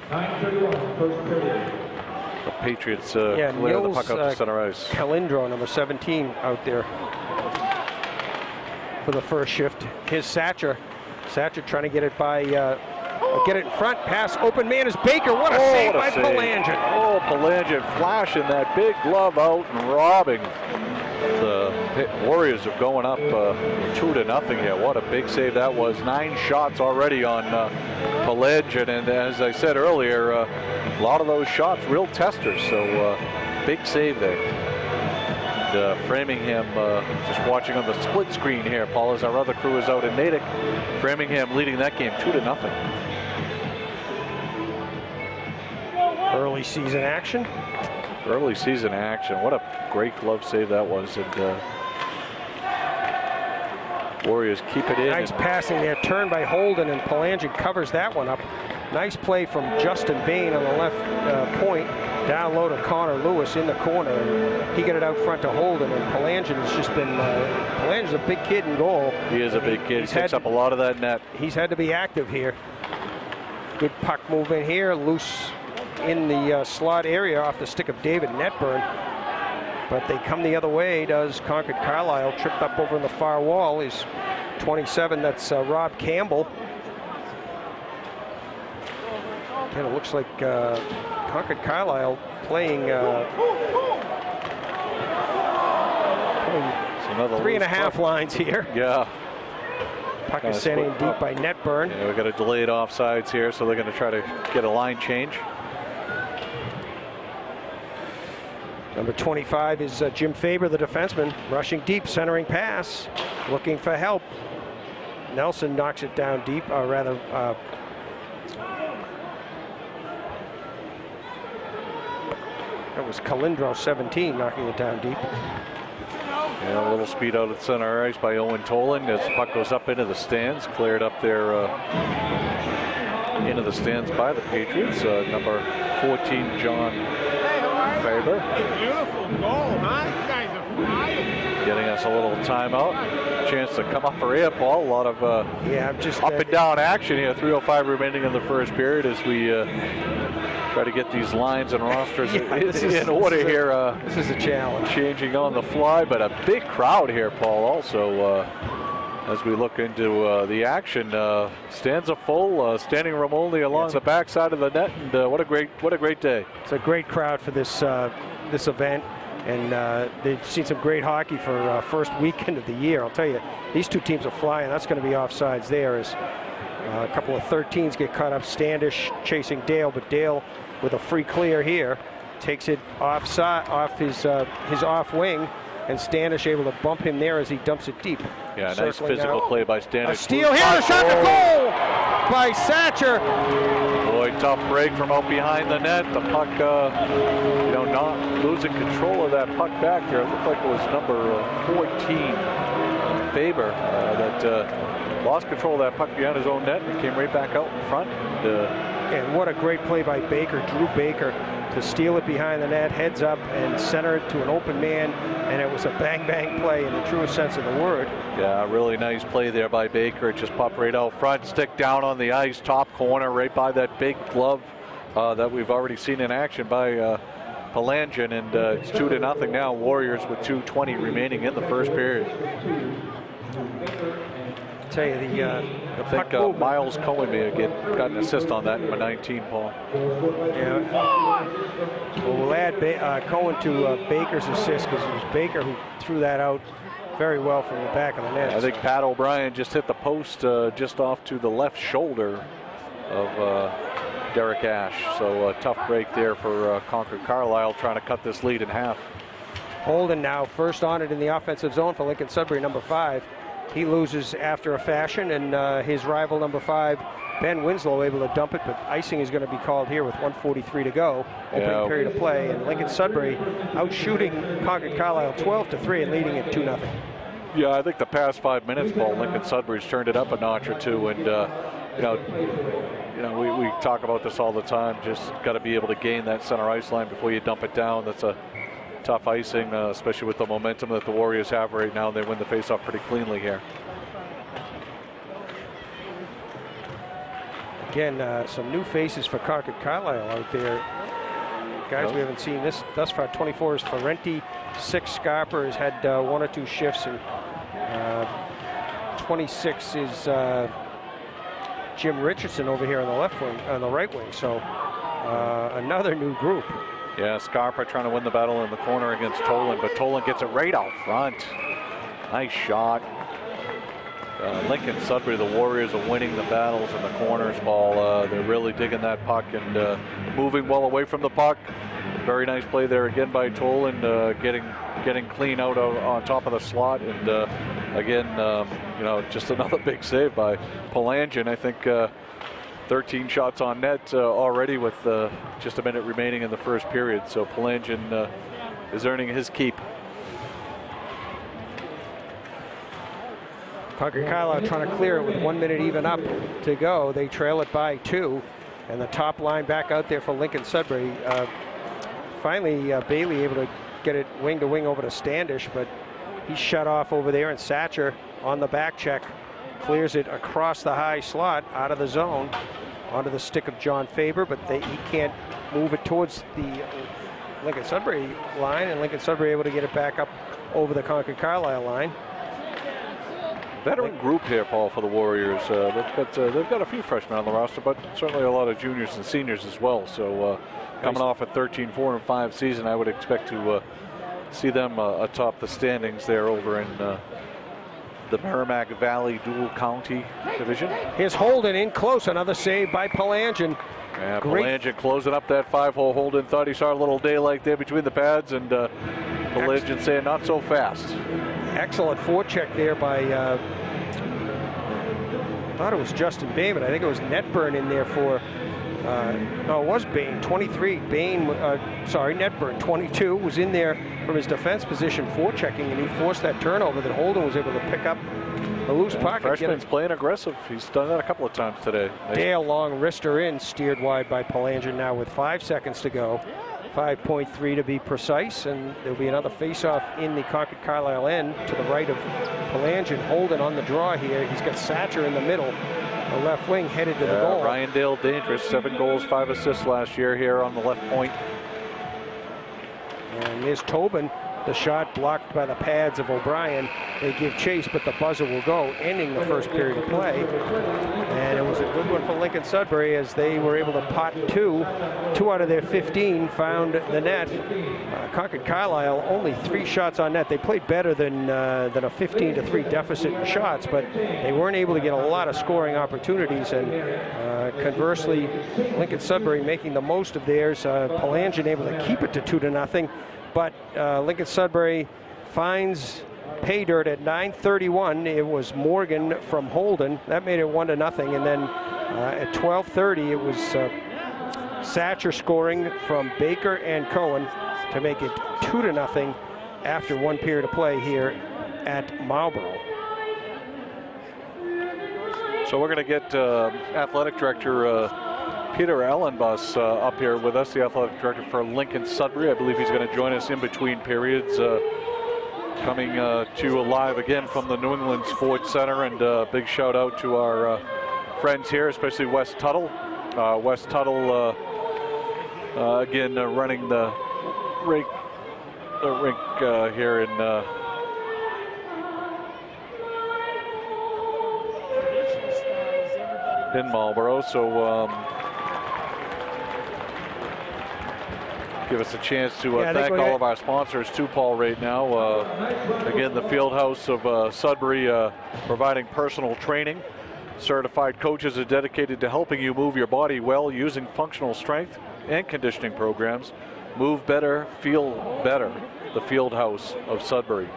Patriots clear the puck out to center ice. Calindro, number 17, out there for the first shift. Here's Satcher. Satcher trying to get it by, get it in front. Pass, open man is Baker. What a save by Palangin. Oh, Palangin flashing that big glove out and robbing the Warriors are going up 2-0 here. What a big save that was. 9 shots already on Pelagian, and as I said earlier, a lot of those shots real testers, so big save there. And Framingham, just watching on the split screen here, Paul, as our other crew is out in Natick. Framingham leading that game 2-0. Early season action. Early season action. What a great glove save that was. And Warriors keep it in. Nice passing there, turned by Holden, and Pelagian covers that one up. Nice play from Justin Bain on the left point. Down low to Connor Lewis in the corner. And he got it out front to Holden, and Pelagian has just been, Pelagian's a big kid in goal. He is a big kid. He picks up a lot of that net. He's had to be active here. Good puck movement here, loose in the slot area off the stick of David Netburn. But they come the other way, does Concord Carlisle. Tripped up over in the far wall is 27, that's Rob Campbell. Again, it looks like Concord Carlisle playing 3.5 lines here. Yeah. Puck is sent in deep by Netburn. Yeah, we got a delayed offsides here, so they're going to try to get a line change. Number 25 is Jim Faber, the defenseman, rushing deep, centering pass, looking for help. Nelson knocks it down deep, or rather, that was Calindro, 17, knocking it down deep. Yeah, a little speed out of center ice by Owen Tolan as the puck goes up into the stands, cleared up there into the stands by the Patriots. Number 14, John Faber. Beautiful goal, huh? You guys are flying. Getting us a little timeout. Chance to come up for air, Paul. A lot of just up and down action here. 3:05 remaining in the first period as we try to get these lines and rosters in order here. This is a challenge. Changing on the fly, but a big crowd here, Paul, also. As we look into the action, stands are full, standing room only along the backside of the net, and what a great day. It's a great crowd for this this event, and they've seen some great hockey for first weekend of the year. I'll tell you, these two teams are flying. That's going to be offsides there as a couple of 13s get caught up. Standish chasing Dale, but Dale with a free clear here takes it off his off wing. And Standish able to bump him there as he dumps it deep. Yeah, nice physical play by Standish. A steal here, a shot to goal by Satcher. Boy, tough break from out behind the net. The puck, not losing control of that puck back there. It looked like it was number 14, Faber, that lost control of that puck behind his own net and came right back out in front. And what a great play by Baker, Drew Baker, to steal it behind the net, heads up and center it to an open man, and it was a bang-bang play in the truest sense of the word. Yeah, really nice play there by Baker. It just popped right out front, stick down on the ice, top corner, right by that big glove that we've already seen in action by Pelagian, and it's 2-0 now. Warriors with 2:20 remaining in the first period. I tell you, I think Miles Cohen may have got an assist on that, number 19, Paul. Yeah. Well, we'll add Cohen to Baker's assist because it was Baker who threw that out very well from the back of the net. I think Pat O'Brien just hit the post just off to the left shoulder of Derek Ash. So a tough break there for Concord Carlisle, trying to cut this lead in half. Holden now first on it in the offensive zone for Lincoln Sudbury, number 5. He loses after a fashion, and his rival, number 5, Ben Winslow, able to dump it, but icing is going to be called here with 1:43 to go, opening period of play, and Lincoln Sudbury out-shooting Concord Carlisle 12-3 and leading it 2-0. Yeah, I think the past 5 minutes, Paul, Lincoln Sudbury's turned it up a notch or two, and we talk about this all the time. Just got to be able to gain that center ice line before you dump it down. That's a tough icing, especially with the momentum that the Warriors have right now. They win the faceoff pretty cleanly here. Again, some new faces for Concord Carlisle out there. Guys we haven't seen this thus far. 24 is Ferrenti, 6 Scarper has had 1 or 2 shifts, and 26 is Jim Richardson over here on the left wing, on the right wing. So another new group. Yeah, Scarpa trying to win the battle in the corner against Tolan, but Tolan gets it right out front. Nice shot. Lincoln Sudbury, the Warriors are winning the battles in the corners, Paul. They're really digging that puck and moving well away from the puck. Very nice play there again by Toland, getting clean out on top of the slot. And again, you know, just another big save by Palangin. I think 13 shots on net already with just a minute remaining in the first period. So Palangin is earning his keep. Concorde Carlisle trying to clear it with 1 minute even up to go. They trail it by 2. And the top line back out there for Lincoln Sudbury. Finally, Bailey able to get it wing to wing over to Standish, but he's shut off over there. And Satcher on the back check clears it across the high slot out of the zone onto the stick of John Faber, but he can't move it towards the Lincoln Sudbury line. And Lincoln Sudbury able to get it back up over the Concorde Carlisle line. Veteran group here, Paul, for the Warriors. They've got a few freshmen on the roster, but certainly a lot of juniors and seniors as well. So coming off a 13-4-5 season, I would expect to see them atop the standings there over in the Merrimack Valley Dual County Division. Here's Holden in close, another save by Palangin. Yeah, Palangin closing up that 5-hole. Holden thought he saw a little daylight there between the pads, and Palangin saying not so fast. Excellent forecheck there by, I thought it was Justin Bain, but I think it was Netburn in there for, no, it was Bain, 23. Bain, sorry, Netburn, 22, was in there from his defense position forechecking, and he forced that turnover that Holden was able to pick up a loose puck. Freshman's playing aggressive. He's done that a couple of times today. Dale Long wrister in, steered wide by Palangin now with 5 seconds to go. 5.3 to be precise, and there'll be another face-off in the Concorde Carlisle end to the right of Palangin. Holden on the draw here. He's got Satcher in the middle, the left wing headed to the goal. Ryan Dale dangerous, 7 goals, 5 assists last year here on the left point. And there's Tobin. The shot blocked by the pads of O'Brien. They give chase, but the buzzer will go, ending the first period of play. And it was a good one for Lincoln Sudbury as they were able to pot 2. 2 out of their 15 found the net. Concorde Carlisle only 3 shots on net. They played better than a 15-3 deficit in shots, but they weren't able to get a lot of scoring opportunities. And conversely, Lincoln Sudbury making the most of theirs. Palangin able to keep it to 2-0. But Lincoln Sudbury finds pay dirt at 9:31. It was Morgan from Holden. That made it 1-0. And then at 12:30, it was Satcher scoring from Baker and Cohen to make it 2-0 after 1 period of play here at Marlborough. So we're going to get athletic director Peter Allenbus up here with us, the athletic director for Lincoln Sudbury. I believe he's going to join us in between periods. Coming to you live again from the New England Sports Center, and big shout out to our friends here, especially Wes Tuttle. Wes Tuttle again running the rink here in Marlborough. So give us a chance to thank all of our sponsors too, Paul, right now. Again, the Fieldhouse of Sudbury providing personal training. Certified coaches are dedicated to helping you move your body well using functional strength and conditioning programs. Move better, feel better. The Fieldhouse of Sudbury.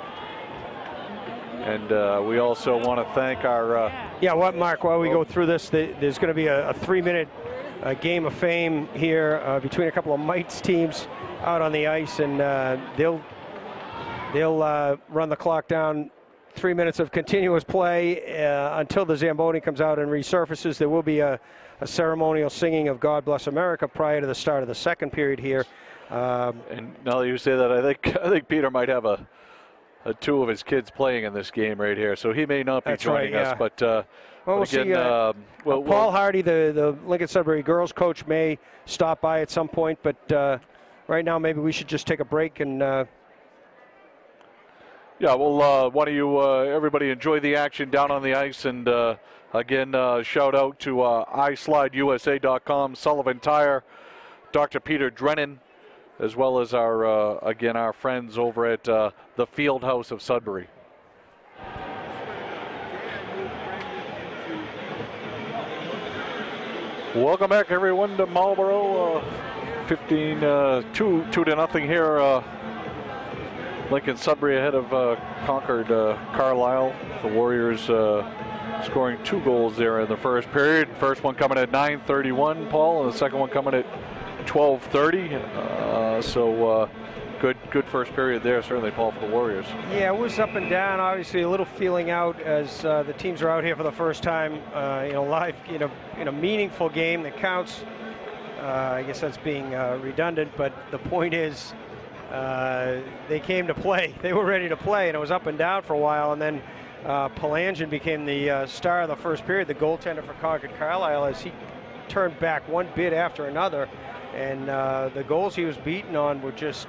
And we also want to thank our... Mark, while we go through this, there's going to be a 3-minute game of fame here between a couple of Mites teams out on the ice, and they'll run the clock down. 3 minutes of continuous play until the Zamboni comes out and resurfaces. There will be a ceremonial singing of God Bless America prior to the start of the second period here. And now that you say that, I think Peter might have a 2 of his kids playing in this game right here, so he may not be joining us. But we'll see. Paul Hardy, the Lincoln Sudbury girls coach, may stop by at some point, but right now maybe we should just take a break and. Yeah, well, why don't you, everybody, enjoy the action down on the ice. And again, shout out to iSlideUSA.com, Sullivan Tire, Dr. Peter Drennan, as well as our friends over at the Fieldhouse of Sudbury. Welcome back, everyone, to Marlboro. 2-0 here. Lincoln Sudbury ahead of Concorde Carlisle. The Warriors scoring 2 goals there in the first period. First one coming at 9:31, Paul, and the second one coming at 12:30. So good first period there, certainly, Paul, for the Warriors. Yeah, it was up and down. Obviously, a little feeling out as the teams are out here for the first time. Live in a meaningful game that counts. I guess that's being redundant, but the point is, they came to play. They were ready to play, and it was up and down for a while. And then Palangin became the star of the first period, the goaltender for Concorde Carlisle, as he turned back one bit after another. And the goals he was beaten on were just,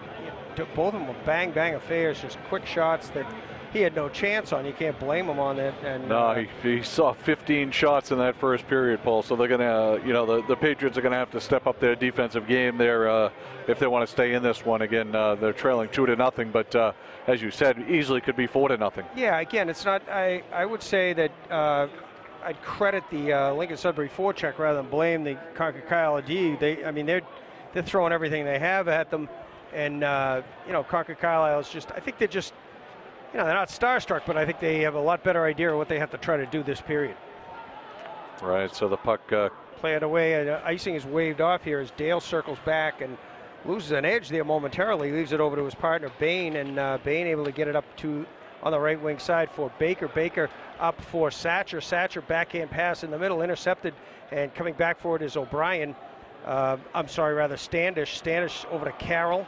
both of them were bang affairs, just quick shots that he had no chance on. You can't blame him on it. And no, he saw 15 shots in that first period, Paul. So they're gonna, the Patriots are gonna have to step up their defensive game there if they want to stay in this one. Again, they're trailing 2-0, but as you said, easily could be 4-0. Yeah, again, it's not. I would say that I'd credit the Lincoln Sudbury forecheck rather than blame the Concorde Carlisle D. They're throwing everything they have at them, and Concorde Carlisle is just. I think they're just. They're not starstruck, but I think they have a lot better idea of what they have to try to do this period. Right, so the puck played away. Icing is waved off here as Dale circles back and loses an edge there momentarily. Leaves it over to his partner Bain, and Bain able to get it up to on the right wing side for Baker. Baker up for Satcher. Satcher backhand pass in the middle, intercepted, and coming back for it is O'Brien. Standish. Standish over to Carroll.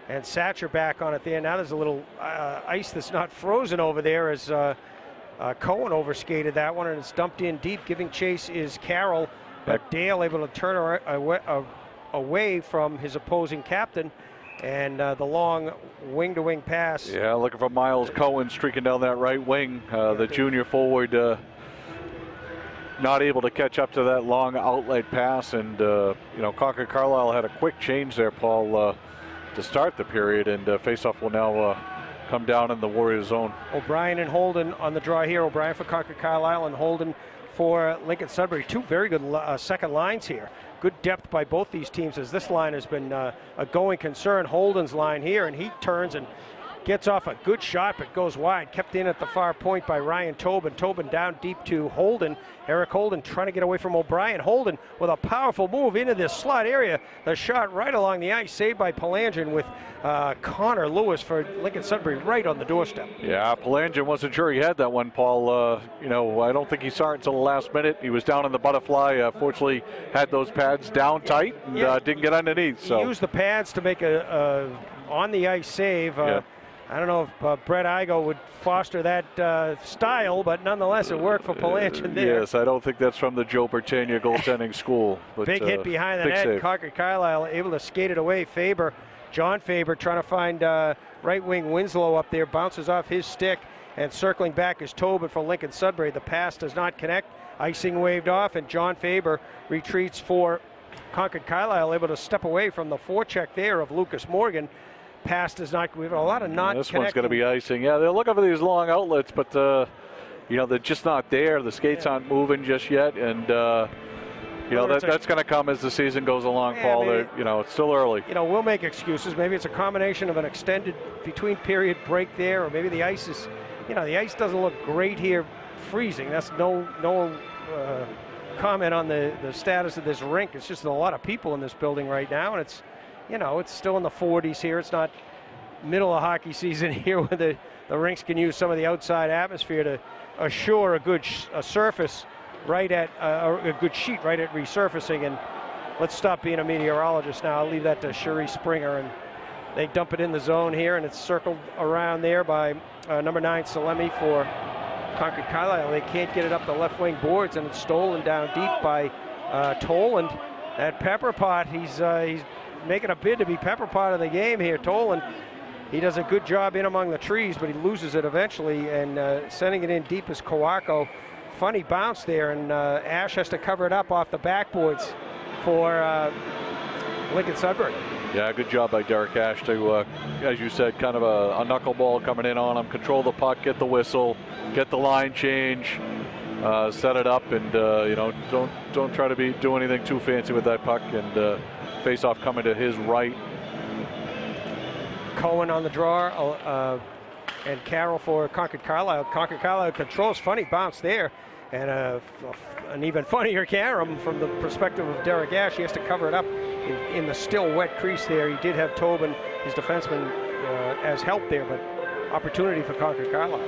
And Satcher back on it there. Now there's a little ice that's not frozen over there as Cohen overskated that one, and it's dumped in deep. Giving chase is Carroll, but Dale able to turn away from his opposing captain, and the long wing-to-wing pass. Yeah, looking for Miles Cohen streaking down that right wing. The junior forward not able to catch up to that long outlet pass, and Concorde Carlisle had a quick change there, Paul, to start the period, and faceoff will now come down in the Warriors zone. O'Brien and Holden on the draw here. O'Brien for Concorde Carlisle and Holden for Lincoln Sudbury. 2 very good second lines here. Good depth by both these teams, as this line has been a going concern. Holden's line here, and he turns and gets off a good shot, but goes wide. Kept in at the far point by Ryan Tobin. Tobin down deep to Holden. Eric Holden trying to get away from O'Brien. Holden with a powerful move into this slot area. The shot right along the ice, saved by Palangin with Connor Lewis for Lincoln Sudbury right on the doorstep. Yeah, Palangin wasn't sure he had that one, Paul. I don't think he saw it until the last minute. He was down in the butterfly. Fortunately, had those pads down tight and didn't get underneath. So he used the pads to make a on the ice save. I don't know if Brett Igo would foster that style, but nonetheless, it worked for Palangin there. Yes, I don't think that's from the Joe Bertagna goaltending school. But, big hit behind the net. Concorde Carlisle able to skate it away. John Faber trying to find right wing Winslow up there. Bounces off his stick, and circling back is Tobin for Lincoln Sudbury. The pass does not connect. Icing waved off, and John Faber retreats for Concorde Carlisle, able to step away from the forecheck there of Lucas Morgan. Pass does not. We have a lot of not. This one's going to be icing. Yeah, they're looking for these long outlets, but they're just not there. The skates aren't moving just yet, and that's going to come as the season goes along, Paul. It's still early. We'll make excuses. Maybe it's a combination of an extended between period break there, or maybe the ice is, the ice doesn't look great here, freezing. That's no comment on the status of this rink. It's just a lot of people in this building right now, and it's still in the 40s here. It's not middle of hockey season here where the rinks can use some of the outside atmosphere to assure a good surface right at a good sheet right at resurfacing. And let's stop being a meteorologist now. I'll leave that to Cherie Springer, and they dump it in the zone here, and it's circled around there by number 9 Salemi for Concorde Carlisle. They can't get it up the left wing boards, and it's stolen down deep by Toland. That Pepper Pot, he's making a bid to be Pepper Pot of the game here. Toland, he does a good job in among the trees, but he loses it eventually, and sending it in deep is Kawako. Funny bounce there, and Ash has to cover it up off the backboards for Lincoln Sudbury. Yeah, good job by Derek Ash to, as you said, kind of a knuckleball coming in on him, control the puck, get the whistle, get the line change, set it up, and you know, don't try to do anything too fancy with that puck. And face-off coming to his right. Cohen on the draw, and Carroll for Concorde Carlisle. Concorde Carlisle controls, funny bounce there, and an even funnier carom from the perspective of Derek Ash. He has to cover it up in the still wet crease there. He did have Tobin, his defenseman, as help there, but opportunity for Concorde Carlisle.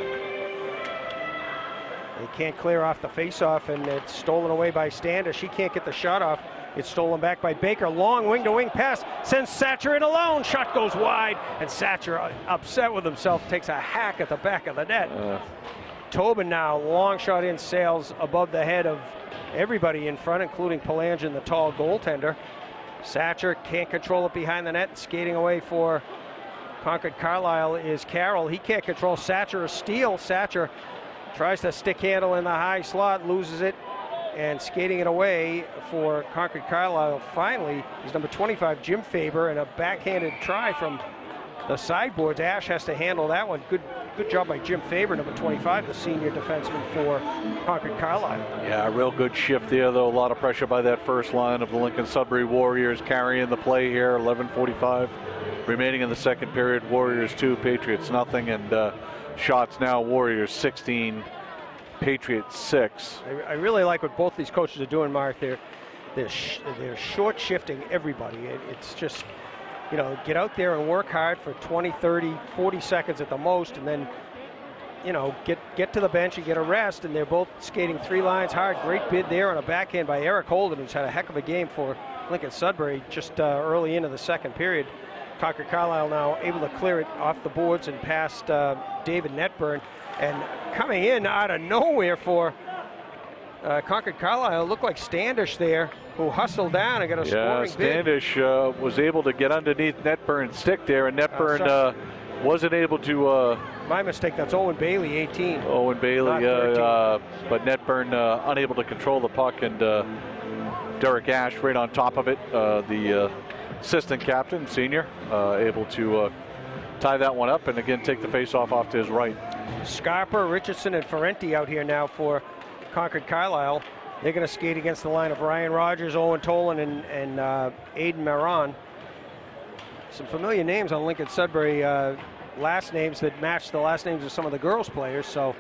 They can't clear off the face-off, and it's stolen away by Standish. He can't get the shot off. It's stolen back by Baker. Long wing-to-wing pass. Sends Satcher in alone. Shot goes wide. And Satcher, upset with himself, takes a hack at the back of the net. Tobin now, long shot in, sails above the head of everybody in front, including Palangin, the tall goaltender. Satcher can't control it behind the net. Skating away for Concorde Carlisle is Carroll. He can't control Satcher. A steal. Satcher tries to stick handle in the high slot, loses it. And skating it away for Concorde Carlisle finally is number 25, Jim Faber, and a backhanded try from the sideboards. Ash has to handle that one. Good job by Jim Faber, number 25, the senior defenseman for Concorde Carlisle. Yeah, a real good shift there, though. A lot of pressure by that first line of the Lincoln Sudbury Warriors, carrying the play here. 11:45 remaining in the second period. Warriors 2, Patriots nothing, and shots now Warriors 16. Patriots 6. I really like what both these coaches are doing, Mark. They're short shifting everybody. It's just, you know, get out there and work hard for 20, 30, 40 seconds at the most, and then, you know, get to the bench and get a rest. And they're both skating 3 lines hard. Great bid there on a backhand by Eric Holden, who's had a heck of a game for Lincoln Sudbury just early into the second period. Concorde Carlisle now able to clear it off the boards and past David Netburn. And coming in out of nowhere for Concorde Carlisle, looked like Standish there, who hustled down and got a scoring bid. Standish was able to get underneath Netburn's stick there, and Netburn wasn't able to... My mistake, that's Owen Bailey, 18. Owen Bailey, but Netburn unable to control the puck, and Derek Ash right on top of it, the assistant captain, senior, able to tie that one up, and again take the face-off off to his right. Scarper, Richardson, and Ferenti out here now for Concorde Carlisle. They're going to skate against the line of Ryan Rogers, Owen Tolan, and Aiden Maron. Some familiar names on Lincoln Sudbury, last names that match the last names of some of the girls players, so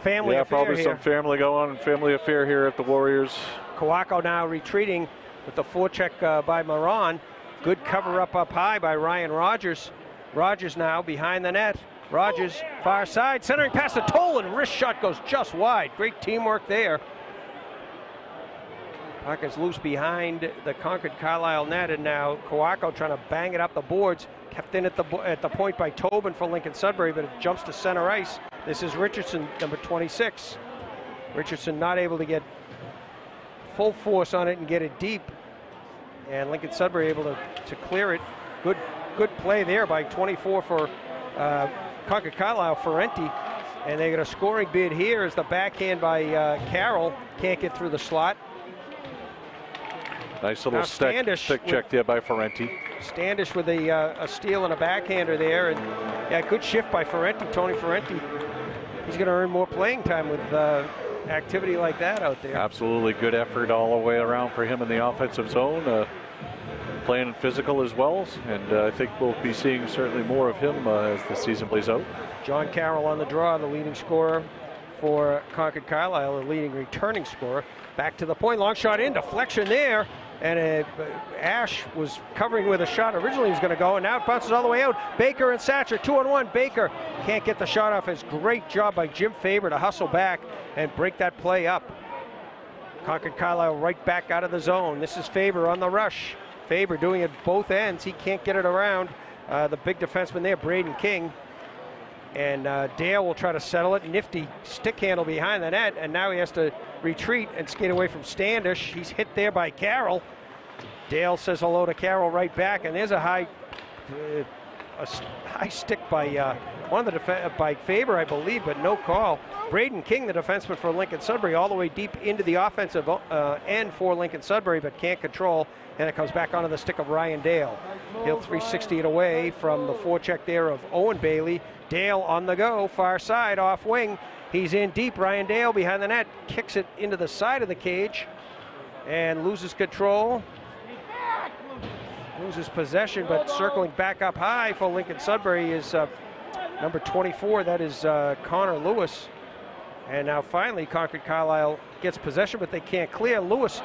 family affair probably here. Some family affair here at the Warriors. Kawako now retreating with the forecheck by Maron. Good cover up high by Ryan Rogers. Rogers now behind the net. Rogers, far side, centering pass to Tolan. Wrist shot goes just wide. Great teamwork there. Puck is loose behind the Concorde Carlisle net, and now Kawako trying to bang it up the boards. Kept in at the point by Tobin for Lincoln Sudbury, but it jumps to center ice. This is Richardson, number 26. Richardson not able to get full force on it and get it deep. And Lincoln Sudbury able to clear it. Good play there by 24 for Concorde Carlisle, Ferenti. And they got a scoring bid here as the backhand by Carroll. Can't get through the slot. Nice little stick check there by Ferenti. Standish with a steal and a backhander there. And yeah, good shift by Ferenti, Tony Ferenti. He's going to earn more playing time with activity like that out there. Absolutely good effort all the way around for him in the offensive zone. Playing physical as well, and I think we'll be seeing certainly more of him as the season plays out. John Carroll on the draw, the leading scorer for Concorde Carlisle, the leading returning scorer. Back to the point, long shot in, deflection there, and Ash was covering with a shot. Originally he was going to go, and now it bounces all the way out. Baker and Satcher, 2-on-1. Baker can't get the shot off. It's great job by Jim Faber to hustle back and break that play up. Concorde Carlisle right back out of the zone. This is Faber on the rush. Faber doing it both ends. He can't get it around. The big defenseman there, Braden King. And Dale will try to settle it. Nifty stick handle behind the net, and now he has to retreat and skate away from Standish. He's hit there by Carroll. Dale says hello to Carroll right back, and there's a high stick by on the by Faber, I believe, but no call. Braden King, the defenseman for Lincoln Sudbury, all the way deep into the offensive end for Lincoln Sudbury, but can't control, and it comes back onto the stick of Ryan Dale. He'll 360 it away from the forecheck there of Owen Bailey. Dale on the go, far side, off wing. He's in deep. Ryan Dale behind the net, kicks it into the side of the cage and loses control. Loses possession, but circling back up high for Lincoln Sudbury is number 24. That is Connor Lewis. And now finally Concord Carlisle gets possession, but they can't clear. Lewis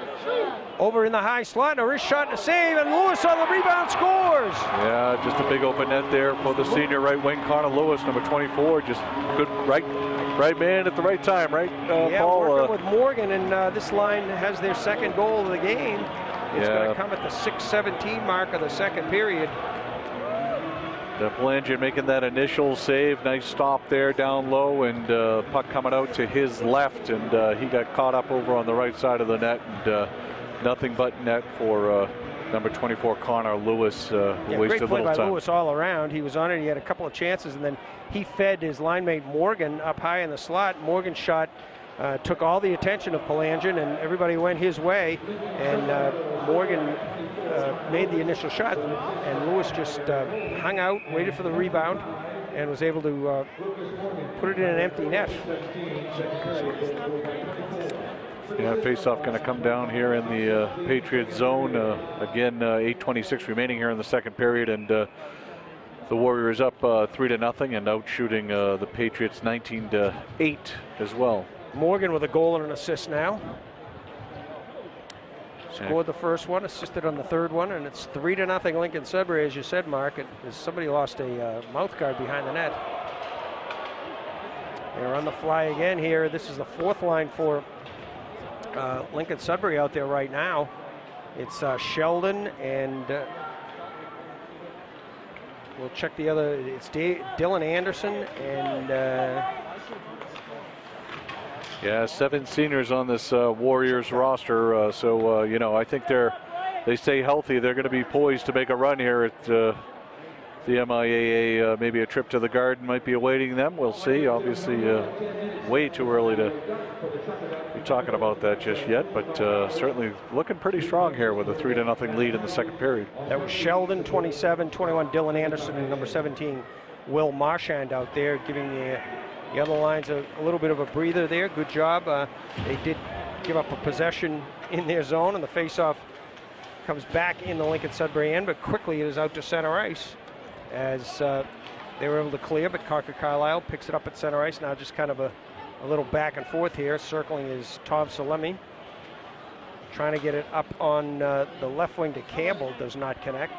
over in the high slot, and a wrist shot and a save, and Lewis on the rebound scores. Yeah, just a big open net there for the senior right wing, Connor Lewis, number 24. Just good right man at the right time, right, yeah, Paul? Working with Morgan, and this line has their second goal of the game. It's going to come at the 6:17 mark of the second period. Palangian making that initial save. Nice stop there down low, and puck coming out to his left, and he got caught up over on the right side of the net, and nothing but net for number 24 Connor Lewis, who wasted great play little by time. Lewis all around. He was on it. He had a couple of chances, and then he fed his line mate Morgan up high in the slot. Morgan's shot took all the attention of Palangian, and everybody went his way, and Morgan made the initial shot, and Lewis just hung out, waited for the rebound, and was able to put it in an empty net. Yeah, face-off going to come down here in the Patriots zone. Again, 8:26 remaining here in the second period, and the Warriors up 3-0 and out shooting the Patriots 19-8 as well. Morgan with a goal and an assist now. Scored the first one, assisted on the third one, and it's 3-0 Lincoln Sudbury, as you said, Mark. Somebody lost a mouth guard behind the net. They're on the fly again here. This is the fourth line for Lincoln Sudbury out there right now. It's Sheldon, and we'll check the other. It's Dylan Anderson, and yeah, 7 seniors on this Warriors roster. So you know, I think they stay healthy. They're going to be poised to make a run here at the MIAA. Maybe a trip to the Garden might be awaiting them. We'll see. Obviously, way too early to be talking about that just yet, but certainly looking pretty strong here with a 3-0 lead in the second period. That was Sheldon, 27, 21 Dylan Anderson, and number 17 Will Marchand out there, giving the other lines a little bit of a breather there. Good job. They did give up a possession in their zone, and the faceoff comes back in the Lincoln Sudbury end, but quickly it is out to center ice as they were able to clear, but Concord Carlisle picks it up at center ice. Now just kind of a little back and forth here. Circling is Tom Salemi, trying to get it up on the left wing to Campbell. Does not connect.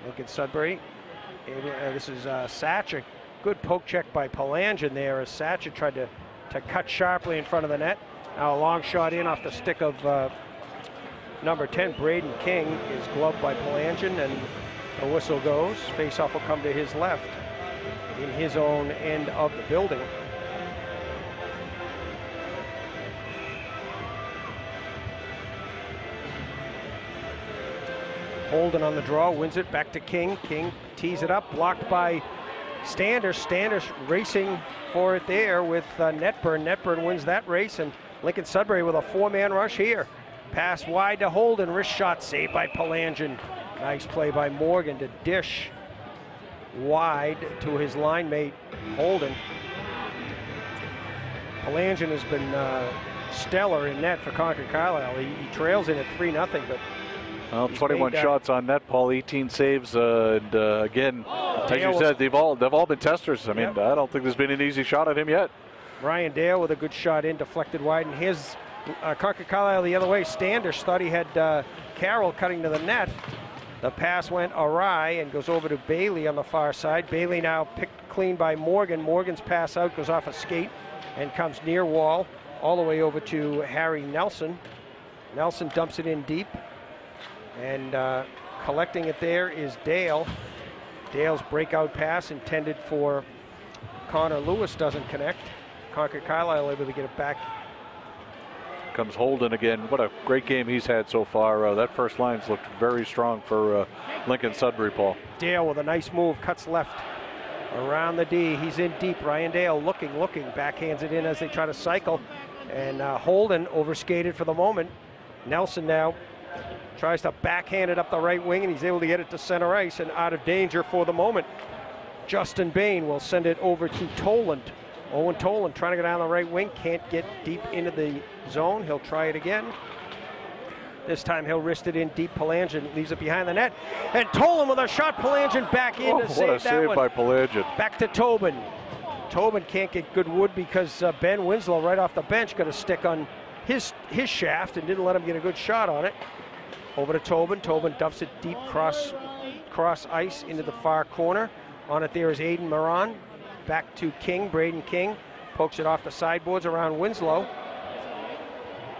Lincoln Sudbury. This is Satcher. Good poke check by Palangian there as Satcher tried to cut sharply in front of the net. Now a long shot in off the stick of number 10, Braden King, is gloved by Palangian, and the whistle goes. Faceoff will come to his left in his own end of the building. Holden on the draw, wins it back to King. King tees it up, blocked by Standish. Standish racing for it there with Netburn. Netburn wins that race, and Lincoln Sudbury with a 4-man rush here. Pass wide to Holden, wrist shot saved by Palangian. Nice play by Morgan to dish wide to his line mate Holden. Palangian has been stellar in net for Concord Carlisle. He trails in at 3-0, but well, 21 shots on net, Paul, 18 saves, and again, as you said, they've all been testers. I mean, I don't think there's been an easy shot at him yet. Ryan Dale with a good shot in, deflected wide, and his Concord Carlisle the other way. Standish thought he had Carroll cutting to the net. The pass went awry and goes over to Bailey on the far side. Bailey now picked clean by Morgan. Morgan's pass out goes off a skate and comes near wall all the way over to Harry Nelson. Nelson dumps it in deep, and collecting it there is Dale. Dale's breakout pass intended for Connor Lewis doesn't connect. Concord Carlisle able to get it back. Comes Holden again. What a great game he's had so far. That first line's looked very strong for Lincoln Sudbury, Paul. Dale with a nice move, cuts left around the D. He's in deep. Ryan Dale looking, backhands it in as they try to cycle. And Holden overskated for the moment. Nelson now tries to backhand it up the right wing, and he's able to get it to center ice and out of danger for the moment. Justin Bain will send it over to Toland. Owen Toland trying to go down the right wing, can't get deep into the zone. He'll try it again. This time he'll wrist it in deep. Palangin leaves it behind the net. And Toland with a shot. Palangin back in to save that one. What a save by Palangin. Back to Tobin. Tobin can't get good wood because Ben Winslow right off the bench got a stick on his shaft and didn't let him get a good shot on it. Over to Tobin. Tobin dumps it deep cross ice into the far corner. On it there is Aiden Moran. Back to King, Braden King. Pokes it off the sideboards around Winslow.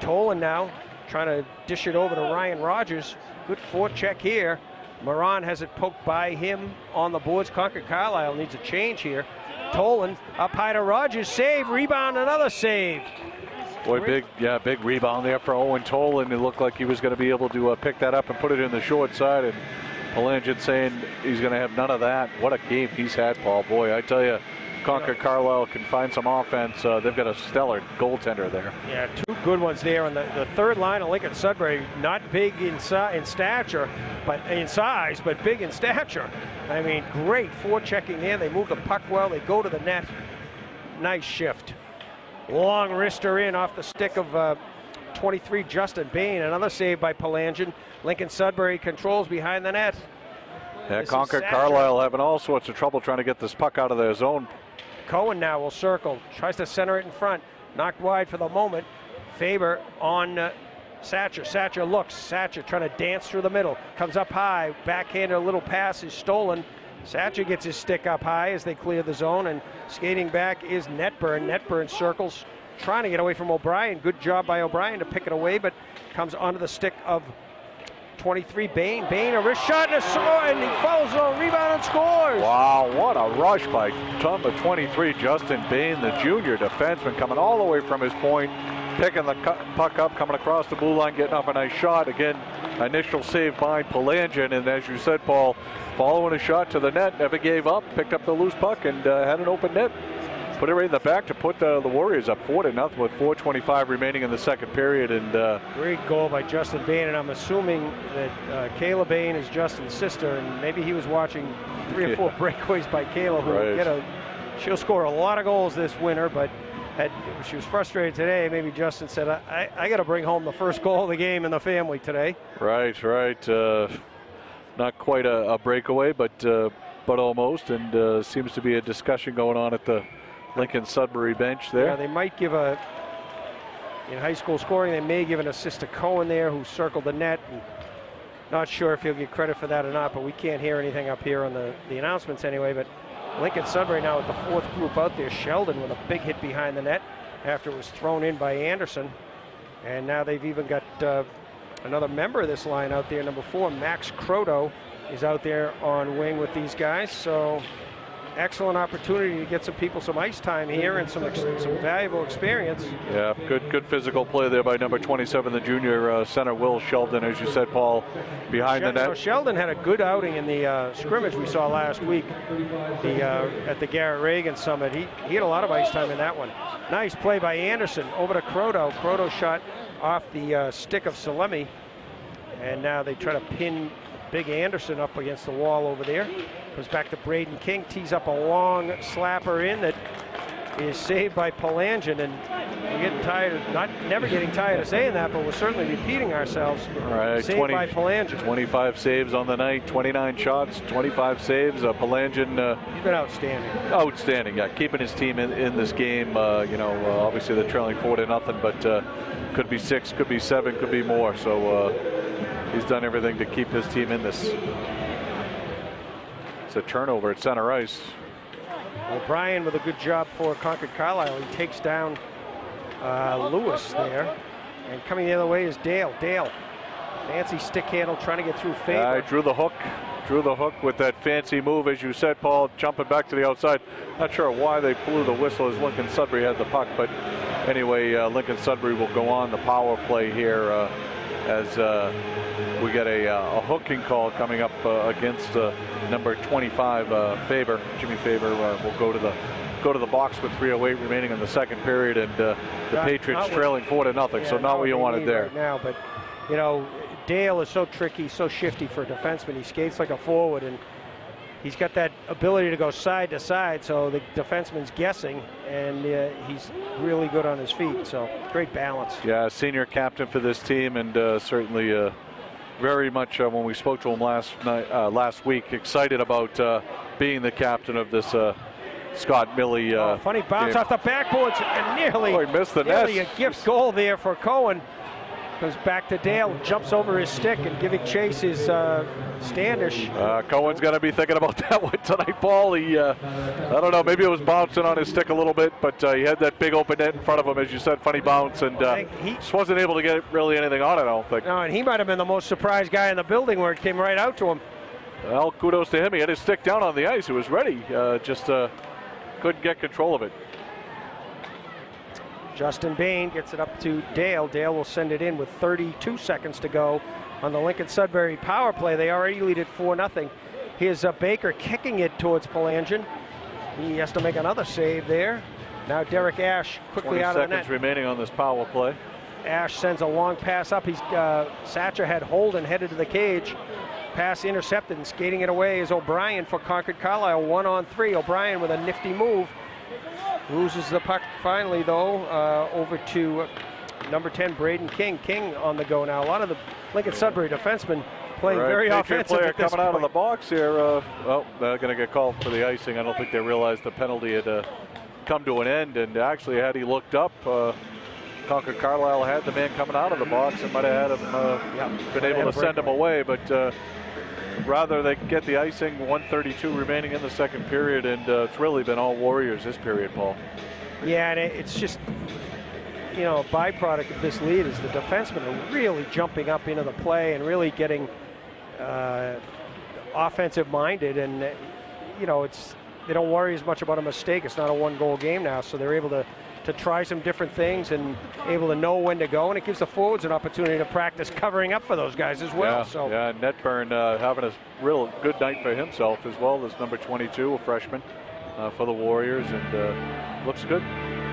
Toland now trying to dish it over to Ryan Rogers. Good forecheck here. Moran has it poked by him on the boards. Concorde Carlisle needs a change here. Toland up high to Rogers. Save, rebound, another save. Boy, big rebound there for Owen Toland. It looked like he was going to be able to pick that up and put it in the short side. And Palangin saying he's going to have none of that. What a game he's had, Paul. Boy, I tell you, Concorde Carlisle can find some offense. They've got a stellar goaltender there. Yeah, two good ones there. And the third line of Lincoln Sudbury, not big in stature, but in size, but big in stature. I mean, great forechecking there. They move the puck well. They go to the net. Nice shift. Long wrister in off the stick of 23 Justin Bain. Another save by Palangin. Lincoln Sudbury controls behind the net. Yeah, Concorde Carlisle having all sorts of trouble trying to get this puck out of their zone. Cohen now will circle, tries to center it in front. Knocked wide for the moment. Faber on Satcher. Satcher looks. Satcher trying to dance through the middle. Comes up high. Backhanded, a little pass is stolen. Satcher gets his stick up high as they clear the zone, and skating back is Netburn. Netburn circles, trying to get away from O'Brien. Good job by O'Brien to pick it away, but comes onto the stick of 23 Bain. Bain, a wrist shot and a score, and he follows on rebound and scores. Wow, what a rush by number 23 Justin Bain, the junior defenseman, coming all the way from his point, picking the puck up, coming across the blue line, getting off a nice shot. Again, initial save by Palangin, and as you said, Paul, following a shot to the net, never gave up, picked up the loose puck, and had an open net. Put it right in the back to put the Warriors up 4-0 with 4:25 remaining in the second period. And great goal by Justin Bain, and I'm assuming that Kayla Bain is Justin's sister, and maybe he was watching 3 or 4 breakaways by Kayla, who will get she'll score a lot of goals this winter, but she was frustrated today. Maybe Justin said, I got to bring home the first goal of the game in the family today. Right. Not quite a breakaway, but almost, and seems to be a discussion going on at the Lincoln Sudbury bench there. Yeah, they might give in high school scoring, they may give an assist to Cohen there, who circled the net. And not sure if he'll get credit for that or not, but we can't hear anything up here on the announcements anyway. But Lincoln Sudbury now with the 4th group out there. Sheldon with a big hit behind the net after it was thrown in by Anderson. And now they've even got another member of this line out there, number 4, Max Croto, is out there on wing with these guys. So excellent opportunity to get some people some ice time here and some valuable experience. Yeah, good physical play there by number 27, the junior center Will Sheldon, as you said, Paul, behind the net. Sheldon had a good outing in the scrimmage we saw last week at the Garrett Reagan Summit. He had a lot of ice time in that one. Nice play by Anderson over to Croto. Croto shot off the stick of Salemi, and now they try to pin Big Anderson up against the wall over there. Goes back to Braden King, tees up a long slapper in that is saved by Palangin, and we're getting tired of never getting tired of saying that, but we're certainly repeating ourselves. All right, saved by Palangin. 25 saves on the night, 29 shots, 25 saves. Palangin, he's been outstanding. Outstanding, yeah, keeping his team in this game. Obviously they're trailing 4-0, but could be 6, could be 7, could be more. So he's done everything to keep his team in this. It's a turnover at center ice. O'Brien with a good job for Concorde Carlisle. He takes down Lewis there. And coming the other way is Dale. Dale, fancy stick handle, trying to get through Faber. Drew the hook with that fancy move, as you said, Paul, jumping back to the outside. Not sure why they blew the whistle as Lincoln Sudbury had the puck, but anyway, Lincoln Sudbury will go on the power play here as we get a hooking call coming up against number 25, Faber. Jimmy Faber will go to the box with 3:08 remaining in the second period, and the Patriots trailing 4-0. So not what you wanted there. Right now, but you know, Dale is so tricky, so shifty for a defenseman. He skates like a forward, and he's got that ability to go side to side, so the defenseman's guessing, and he's really good on his feet, so great balance. Yeah, senior captain for this team, and certainly very much when we spoke to him last week, excited about being the captain of this Scott Milley. Funny bounce off the backboards, and nearly, he missed the nearly net. a gift goal there for Cohen. Goes back to Dale, jumps over his stick, and giving chase is Standish. Cohen's going to be thinking about that one tonight, Paul. He, I don't know, maybe it was bouncing on his stick a little bit, but he had that big open net in front of him, as you said, funny bounce, and he just wasn't able to get really anything on it, I don't think. No, and he might have been the most surprised guy in the building where it came right out to him. Well, kudos to him. He had his stick down on the ice. He was ready, just couldn't get control of it. Justin Bain gets it up to Dale. Dale will send it in with 32 seconds to go on the Lincoln Sudbury power play. They already lead it 4-0. Here's Baker kicking it towards Palangin. He has to make another save there. Now Derek Ash quickly out of the net. 20 seconds remaining on this power play. Ash sends a long pass up. Satcher had Holden headed to the cage. Pass intercepted, and skating it away is O'Brien for Concorde Carlisle. 1-on-3. O'Brien with a nifty move. Loses the puck finally, though, over to number 10, Braden King. King on the go now. A lot of the Lincoln Sudbury defensemen playing very offensive player at this coming out of point. the box here. Well, they're going to get called for the icing. I don't think they realized the penalty had come to an end. And actually, had he looked up, Concorde Carlisle had the man coming out of the box and might have had him been able to send him away. But rather they get the icing. 1:32 remaining in the second period, and it's really been all Warriors this period, Paul. Yeah, and it's just, you know, a byproduct of this lead is the defensemen are really jumping up into the play and really getting offensive minded, and you know, they don't worry as much about a mistake. It's not a one-goal game now, so they're able to try some different things and able to know when to go, and it gives the forwards an opportunity to practice covering up for those guys as well. Yeah, Netburn having a real good night for himself as well as number 22, a freshman for the Warriors, and looks good.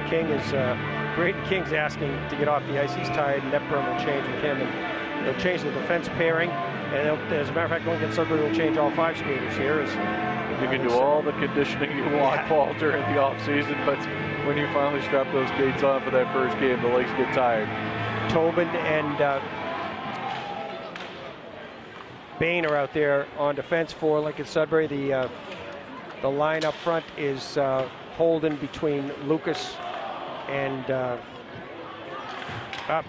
Braden King's asking to get off the ice. He's tired, and Netburn will change with him, and they'll change the defense pairing, and as a matter of fact, Lincoln Sudbury will change all 5 skaters here. You can do all the conditioning you want, Paul, during the off-season, but when you finally strap those skates on for that first game, the legs get tired. Tobin and Bain are out there on defense for Lincoln Sudbury. The line up front is Holden between Lucas and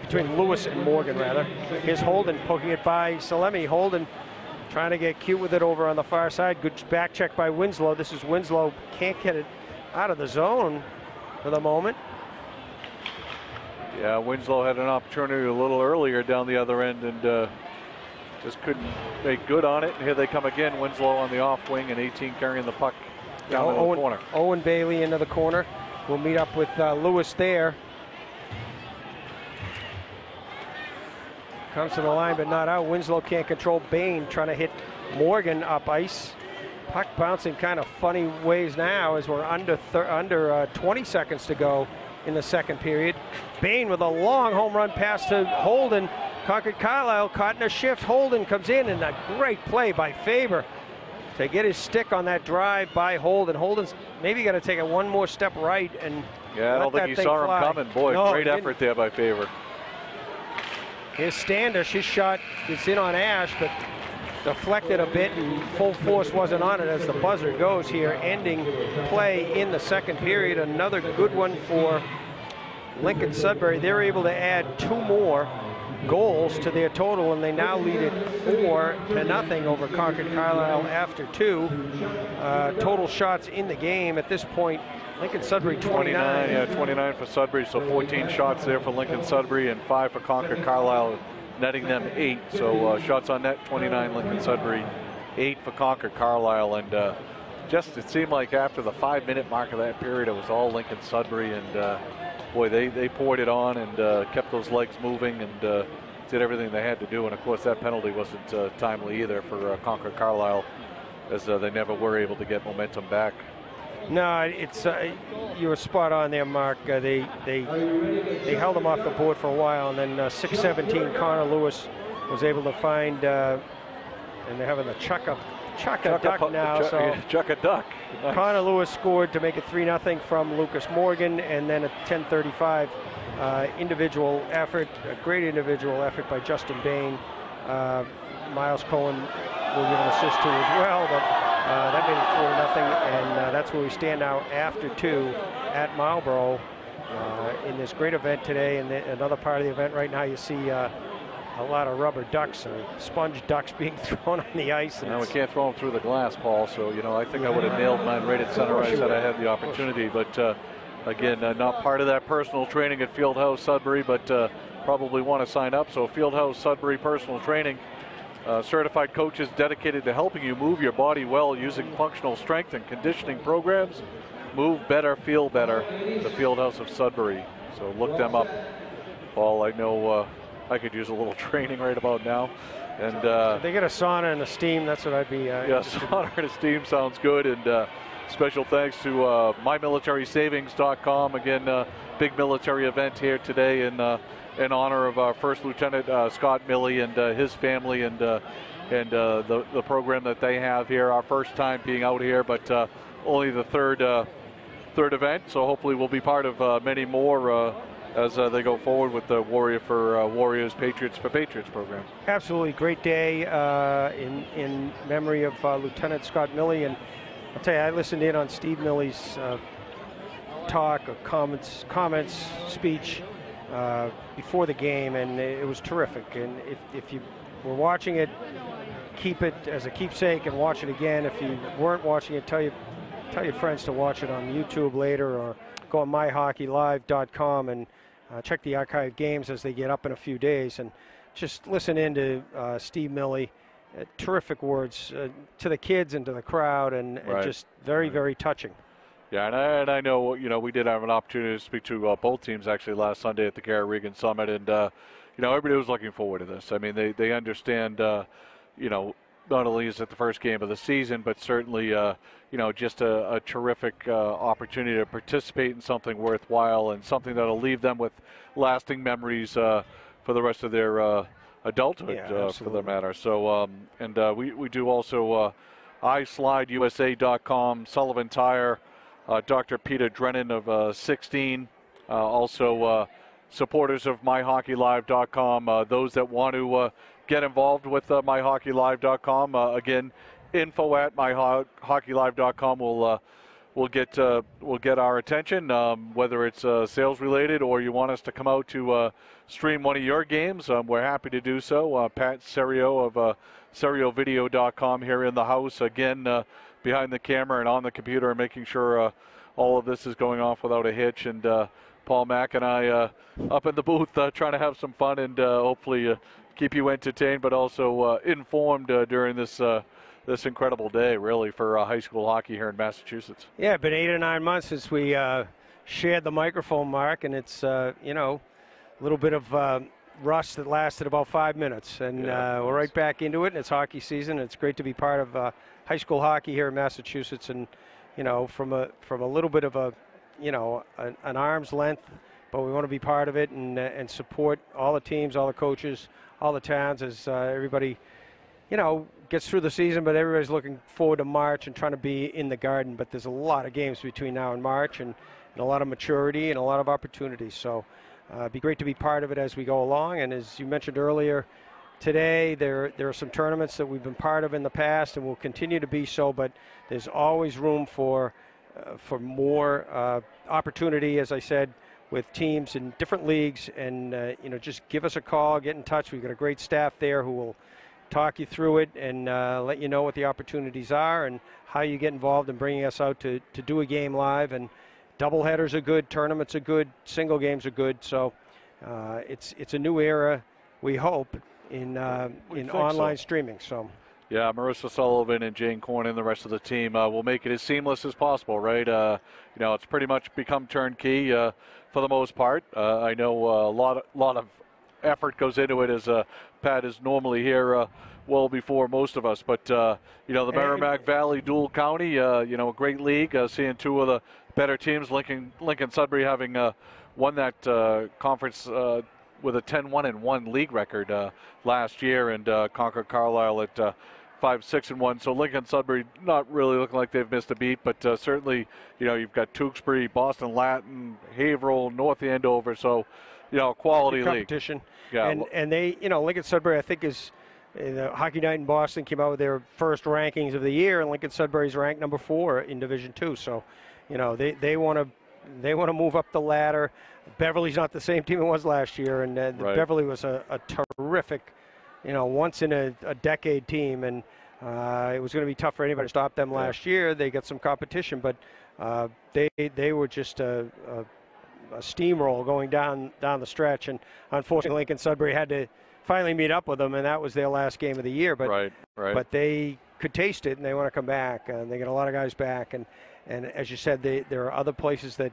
between Lewis and Morgan, rather. Here's Holden poking it by Salemi. Holden trying to get cute with it over on the far side. Good back check by Winslow. This is Winslow, can't get it out of the zone for the moment. Yeah, Winslow had an opportunity a little earlier down the other end and just couldn't make good on it. And here they come again. Winslow on the off wing and 18 carrying the puck down in the corner. Owen Bailey into the corner. We'll meet up with Lewis there. Comes to the line but not out. Winslow can't control Bain, trying to hit Morgan up ice. Puck bouncing kind of funny ways now as we're under 20 seconds to go in the second period. Bain with a long home run pass to Holden. Concorde Carlisle caught in a shift. Holden comes in, and a great play by Faber to get his stick on that drive by Holden. Holden's maybe got to take it one more step right and yeah, I don't think he saw him coming. Boy, no, great effort there by Faber. Here's Standish. His shot is in on Ash, but deflected a bit, and full force wasn't on it as the buzzer goes here, ending play in the second period. Another good one for Lincoln Sudbury. They're able to add 2 more goals to their total, and they now lead it 4-0 over Concorde Carlisle after 2. Total shots in the game at this point, Lincoln Sudbury 29. Yeah, 29 for Sudbury, so 14 shots there for Lincoln Sudbury and 5 for Concorde Carlisle, netting them 8. So shots on net, 29 Lincoln Sudbury, 8 for Concorde Carlisle, and just it seemed like after the 5-minute mark of that period, it was all Lincoln Sudbury, and boy, they poured it on and kept those legs moving and did everything they had to do. And of course, that penalty wasn't timely either for Concorde Carlisle, as they never were able to get momentum back. No, it's you were spot on there, Mark. They held them off the board for a while, and then 6-17 Connor Lewis was able to find, and they're having the chuck a duck now. Chuck a duck. Nice. Connor Lewis scored to make it 3-0 from Lucas Morgan, and then at 10:35, individual effort, a great individual effort by Justin Bain. Miles Cohen will give an assist to as well, but that made it 4-0, and that's where we stand now after 2 at Marlborough in this great event today. And another part of the event right now, you see a lot of rubber ducks, sponge ducks being thrown on the ice. And we can't throw them through the glass, Paul, so, you know, I think I would have nailed mine right at center ice had I had the opportunity. But, again, not part of that personal training at Fieldhouse Sudbury, but probably want to sign up. So Fieldhouse Sudbury Personal Training. Certified coaches dedicated to helping you move your body well using functional strength and conditioning programs. Move better, feel better. The Fieldhouse of Sudbury. So look them up. Paul, I know I could use a little training right about now. And if they get a sauna and a steam, that's what I'd be. Yeah, sauna and a steam sounds good. And special thanks to MyMilitarySavings.com. Again, big military event here today in honor of our First Lieutenant Scott Milley and his family and the program that they have here. Our first time being out here, but only the third event. So hopefully we'll be part of many more as they go forward with the Warrior for Warriors, Patriots for Patriots program. Absolutely great day in memory of Lieutenant Scott Milley. And I'll tell you, I listened in on Steve Milley's talk or comments, speech before the game, and it was terrific. And if you were watching it, keep it as a keepsake and watch it again. If you weren't watching it, tell your friends to watch it on YouTube later, or go on MyHockeyLive.com and check the archive games as they get up in a few days, and just listen in to Steve Milley. Terrific words to the kids and to the crowd, and just very, very touching. Yeah, and I know, you know, we did have an opportunity to speak to both teams actually last Sunday at the Garrett Regan Summit, and you know, everybody was looking forward to this. I mean, they understand, you know, not only is it the first game of the season, but certainly, you know, just a terrific opportunity to participate in something worthwhile and something that'll leave them with lasting memories for the rest of their adulthood, for that matter. So, we do also iSlideUSA.com, Sullivan Tire, Dr. Peter Drennan of 16, also supporters of MyHockeyLive.com, those that want to get involved with MyHockeyLive.com. Again, info at MyHockeyLive.com will get our attention, whether it's sales related or you want us to come out to stream one of your games. We're happy to do so. Pat Serio of SerioVideo.com here in the house again, behind the camera and on the computer, making sure all of this is going off without a hitch. And Paul Mack and I up in the booth trying to have some fun and hopefully keep you entertained, but also informed during this incredible day, really, for high school hockey here in Massachusetts. Yeah, it's been 8 or 9 months since we shared the microphone, Mark, and it's, you know, a little bit of rust that lasted about 5 minutes. And we're right back into it, and it's hockey season. It's great to be part of high school hockey here in Massachusetts, and, you know, from a little bit of a, you know, an arm's length, but we want to be part of it and support all the teams, all the coaches, all the towns as everybody, you know, gets through the season, but everybody's looking forward to March and trying to be in the garden. But there's a lot of games between now and March, and a lot of maturity and a lot of opportunities. So it'd be great to be part of it as we go along. And as you mentioned earlier, today there are some tournaments that we've been part of in the past and will continue to be so, but there's always room for more opportunity, as I said, with teams in different leagues. And you know, just give us a call, get in touch. We've got a great staff there who will talk you through it and let you know what the opportunities are and how you get involved in bringing us out to do a game live. And doubleheaders are good, tournaments are good, single games are good. So it's a new era, we hope, in online streaming. So Yeah, Marissa Sullivan and Jane Korn and the rest of the team will make it as seamless as possible, right? You know, it's pretty much become turnkey for the most part. I know a lot of effort goes into it, as Pat is normally here well before most of us. But you know, the Merrimack Valley Dual County, you know, a great league. Seeing two of the better teams, Lincoln Sudbury having won that conference with a 10-1-1 league record last year, and Concorde Carlisle at 5-6-1. So Lincoln Sudbury not really looking like they've missed a beat, but certainly, you know, you've got Tewksbury, Boston Latin, Haverhill, North Andover. So, you know, quality competition. league. Yeah, and they, you know, Lincoln Sudbury, I think, is the Hockey Night in Boston came out with their first rankings of the year, and Lincoln Sudbury's ranked number 4 in Division II. So, you know, they want to move up the ladder. Beverly's not the same team it was last year, and right. Beverly was a terrific, you know, once in a decade team, and it was going to be tough for anybody to stop them last year. They got some competition, but they were just a steamroll going down the stretch, and unfortunately Lincoln Sudbury had to finally meet up with them, and that was their last game of the year. But but they could taste it, and they want to come back, and they get a lot of guys back, and as you said, there are other places that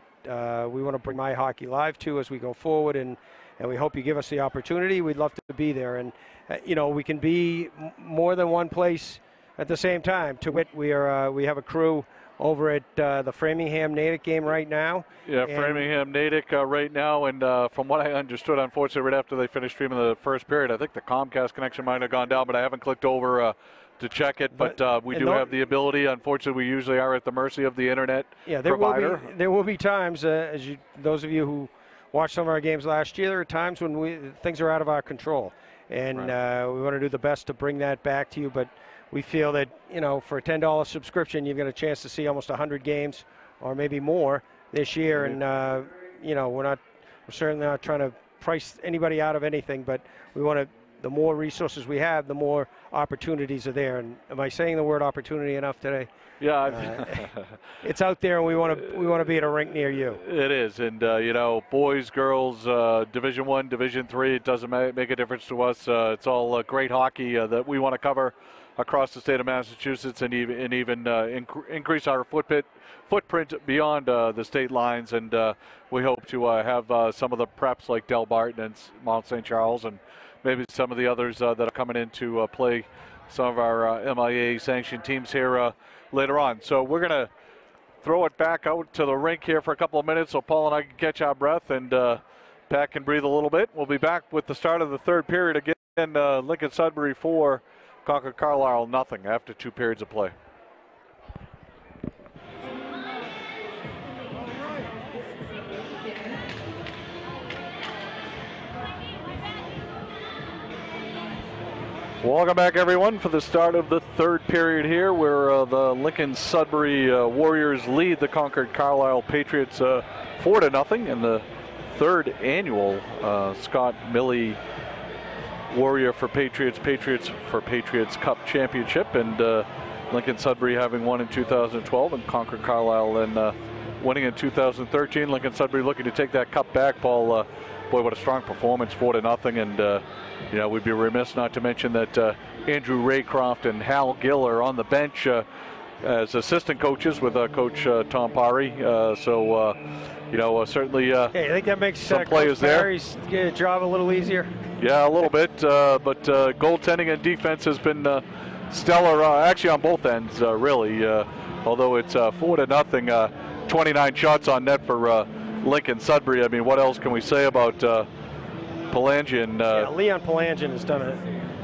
we want to bring MyHockeyLive to as we go forward, and we hope you give us the opportunity. We'd love to be there, and you know, we can be more than one place at the same time. To wit, we have a crew over at the Framingham Natick game right now. Yeah, Framingham Natick right now, and from what I understood, unfortunately, right after they finished streaming the first period, I think the Comcast connection might have gone down, but I haven't clicked over to check it. But we do have the ability. Unfortunately, we usually are at the mercy of the internet provider. There will be times, those of you who watched some of our games last year, there are times when things are out of our control, and we want to do the best to bring that back to you. But we feel that, you know, for a $10 subscription, you've got a chance to see almost 100 games or maybe more this year. And, you know, we're certainly not trying to price anybody out of anything, but we want to, the more resources we have, the more opportunities are there. And am I saying the word opportunity enough today? Yeah. It's out there, and we want to be at a rink near you. It is. And, you know, boys, girls, Division I, Division III, it doesn't make a difference to us. It's all great hockey that we want to cover across the state of Massachusetts, and even increase our footprint beyond the state lines. And we hope to have some of the preps like Del Barton and Mount St. Charles, and maybe some of the others that are coming in to play some of our MIA sanctioned teams here later on. So we're going to throw it back out to the rink here for a couple of minutes so Paul and I can catch our breath, and Pat can breathe a little bit. We'll be back with the start of the third period again. Lincoln Sudbury 4, Concorde Carlisle nothing after 2 periods of play. Welcome back, everyone, for the start of the third period here, where the Lincoln Sudbury Warriors lead the Concorde Carlisle Patriots 4-0 in the third annual Scott Milley Warrior for Patriots for Patriots Cup Championship. And Lincoln Sudbury having won in 2012, and Concorde Carlisle then winning in 2013. Lincoln Sudbury looking to take that cup back, Paul. Boy, what a strong performance, 4-0, and you know, we'd be remiss not to mention that Andrew Raycroft and Hal Gill are on the bench as assistant coaches with Coach Tom Pari. So, you know, certainly I think that makes some players Coach Barry's job a little easier. Yeah, a little bit, but goaltending and defense has been stellar, actually on both ends, really. Although it's 4-0, 29 shots on net for Lincoln Sudbury. I mean, what else can we say about Palangian? Leon Palangian has done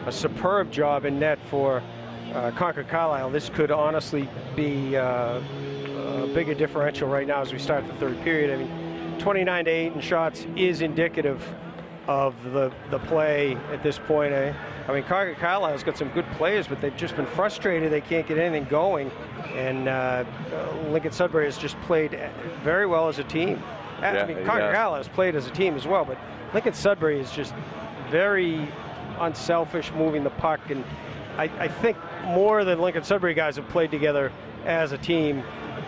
a superb job in net for Concorde Carlisle. This could honestly be a bigger differential right now as we start the third period. I mean, 29-8 in shots is indicative of the play at this point. I mean, Concorde Carlisle's got some good players, but they've just been frustrated. They can't get anything going. And Lincoln Sudbury has just played very well as a team. I mean, Concorde Carlisle has played as a team as well, but Lincoln Sudbury is just very unselfish moving the puck. And I think more than Lincoln Sudbury guys have played together as a team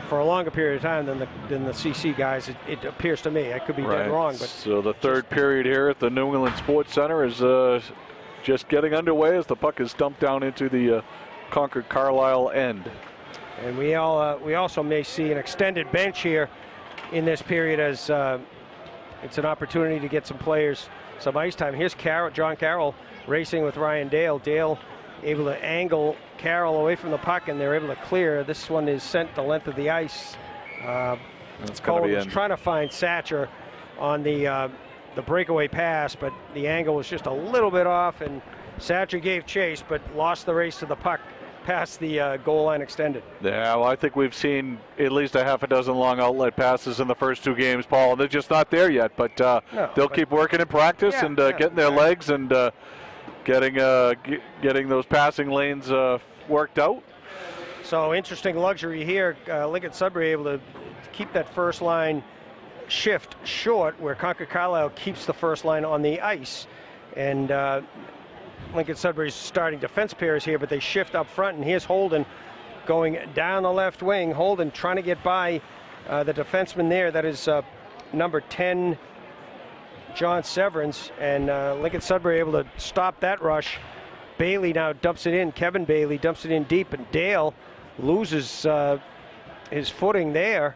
for a longer period of time than the CC guys, it appears to me. I could be dead wrong. But so the third period here at the New England Sports Center is just getting underway as the puck is dumped down into the Concord Carlisle end. And we also may see an extended bench here in this period as it's an opportunity to get some players some ice time. Here's John Carroll racing with Ryan Dale. Dale able to angle Carroll away from the puck, and they're able to clear. This one is sent the length of the ice. Cole was trying to find Satcher on the breakaway pass, but the angle was just a little bit off, and Satcher gave chase, but lost the race to the puck past the goal line extended. Yeah, well, I think we've seen at least a half a dozen long outlet passes in the first 2 games, Paul. They're just not there yet, but they'll keep working in practice and getting their legs and getting those passing lanes worked out. So interesting luxury here. Lincoln Sudbury able to keep that first line shift short, where Concord Carlisle keeps the first line on the ice. And Lincoln Sudbury's starting defense pairs here, but they shift up front, and here's Holden going down the left wing. Holden trying to get by the defenseman there. That is number 10, John Severance, and Lincoln Sudbury able to stop that rush. Bailey now dumps it in. Kevin Bailey dumps it in deep, and Dale loses his footing there.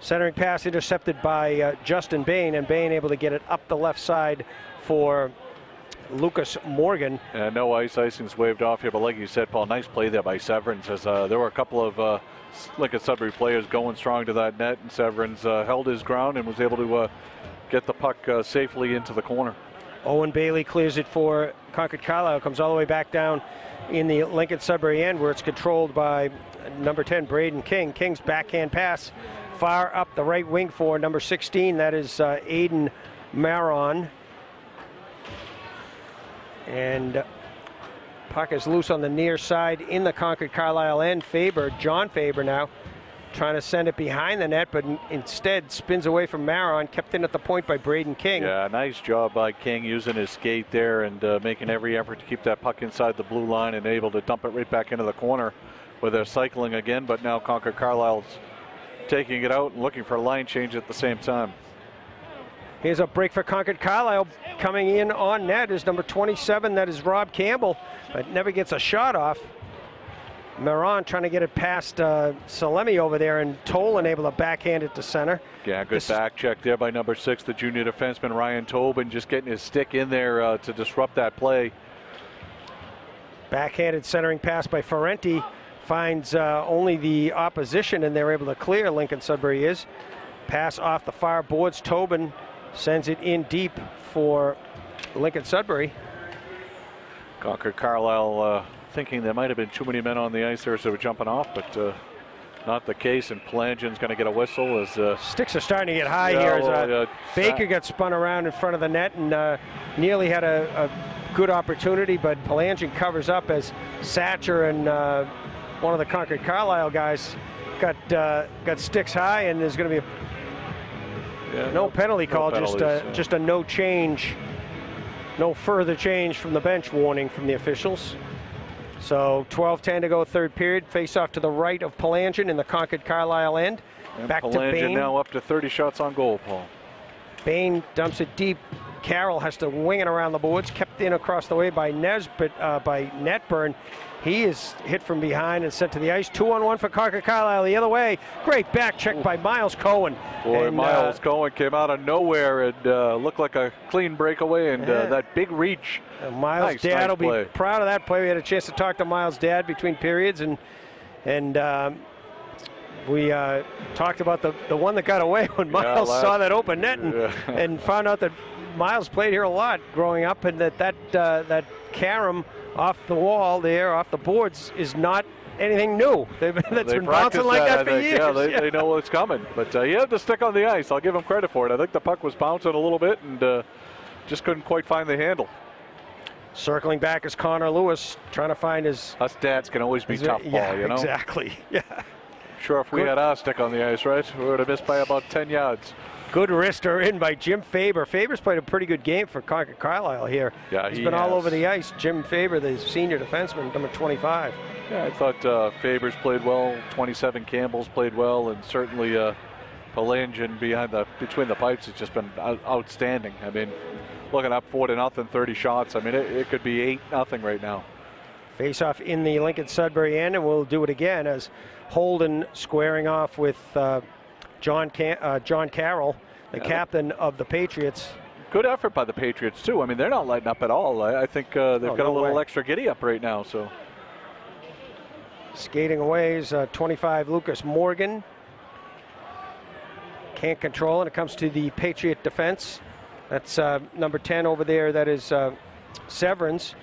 Centering pass intercepted by Justin Bain, and Bain able to get it up the left side for Lucas Morgan. No icing's waved off here, but like you said, Paul, nice play there by Severance, as there were a couple of Lincoln Sudbury players going strong to that net, and Severance held his ground and was able to get the puck safely into the corner. Owen Bailey clears it for Concord Carlisle, comes all the way back down in the Lincoln Sudbury end, where it's controlled by number 10, Braden King. King's backhand pass far up the right wing for number 16, that is Aiden Maron. And puck is loose on the near side in the Concord Carlisle end. John Faber now trying to send it behind the net, but instead spins away from Maron, kept in at the point by Braden King. Yeah, nice job by King using his skate there and making every effort to keep that puck inside the blue line and able to dump it right back into the corner where they're cycling again, but now Concord Carlisle's taking it out and looking for a line change at the same time. Here's a break for Concord Carlisle. Coming in on net is number 27, that is Rob Campbell, but never gets a shot off. Maron trying to get it past Salemi over there, and Tolan able to backhand it to center. Yeah, good back check there by number 6, the junior defenseman Ryan Tobin, just getting his stick in there to disrupt that play. Backhanded centering pass by Ferrenti finds only the opposition, and they're able to clear. Lincoln Sudbury is. Pass off the far boards. Tobin sends it in deep for Lincoln Sudbury. Concord Carlisle thinking there might have been too many men on the ice there as they were jumping off, but not the case, and Palangin's going to get a whistle as sticks are starting to get high here as Baker got spun around in front of the net and nearly had a good opportunity, but Palangin covers up as Satcher and one of the Concord Carlisle guys got sticks high, and there's going to be no penalty call, just a no change, no further change from the bench warning from the officials. So 12:10 to go, third period. Face off to the right of Palangin in the Concord Carlisle end. And back Palangin to Bain. now up to 30 shots on goal, Paul. Bain dumps it deep. Carroll has to wing it around the boards, kept in across the way by by Netburn. He is hit from behind and sent to the ice. 2-on-1 for Concord Carlisle the other way. Great back check by Miles Cohen. Boy, and, Miles Cohen came out of nowhere and looked like a clean breakaway, and that big reach. Miles' dad will be proud of that play. We had a chance to talk to Miles' dad between periods, and we talked about the one that got away when Miles saw that open net and found out that Miles played here a lot growing up, and that carom off the wall there, off the boards, is not anything new. That's been bouncing like that for years. Yeah, they know what's coming. But he had the stick on the ice. I'll give him credit for it. I think the puck was bouncing a little bit and just couldn't quite find the handle. Circling back is Connor Lewis, trying to find his... Us dads can always be tough, Paul, you know? Exactly. Yeah. Sure, if we had our stick on the ice, right, we would have missed by about 10 yards. Good wrister in by Jim Faber. Faber's played a pretty good game for Concord Carlisle here. Yeah, he's been all over the ice. Jim Faber, the senior defenseman, number 25. Yeah, I thought Faber's played well. 27 Campbell's played well, and certainly Palangin between the pipes has just been outstanding. I mean, looking up 4-0, 30 shots. I mean, it could be 8-0 right now. Face off in the Lincoln Sudbury end, and we'll do it again as Holden squaring off with John Carroll, the captain of the Patriots. Good effort by the Patriots, too. I mean, they're not letting up at all. I think they've got a little extra giddy up right now. So skating away is 25 Lucas Morgan. Can't control, and it comes to the Patriot defense. That's number 10 over there. That is Severance.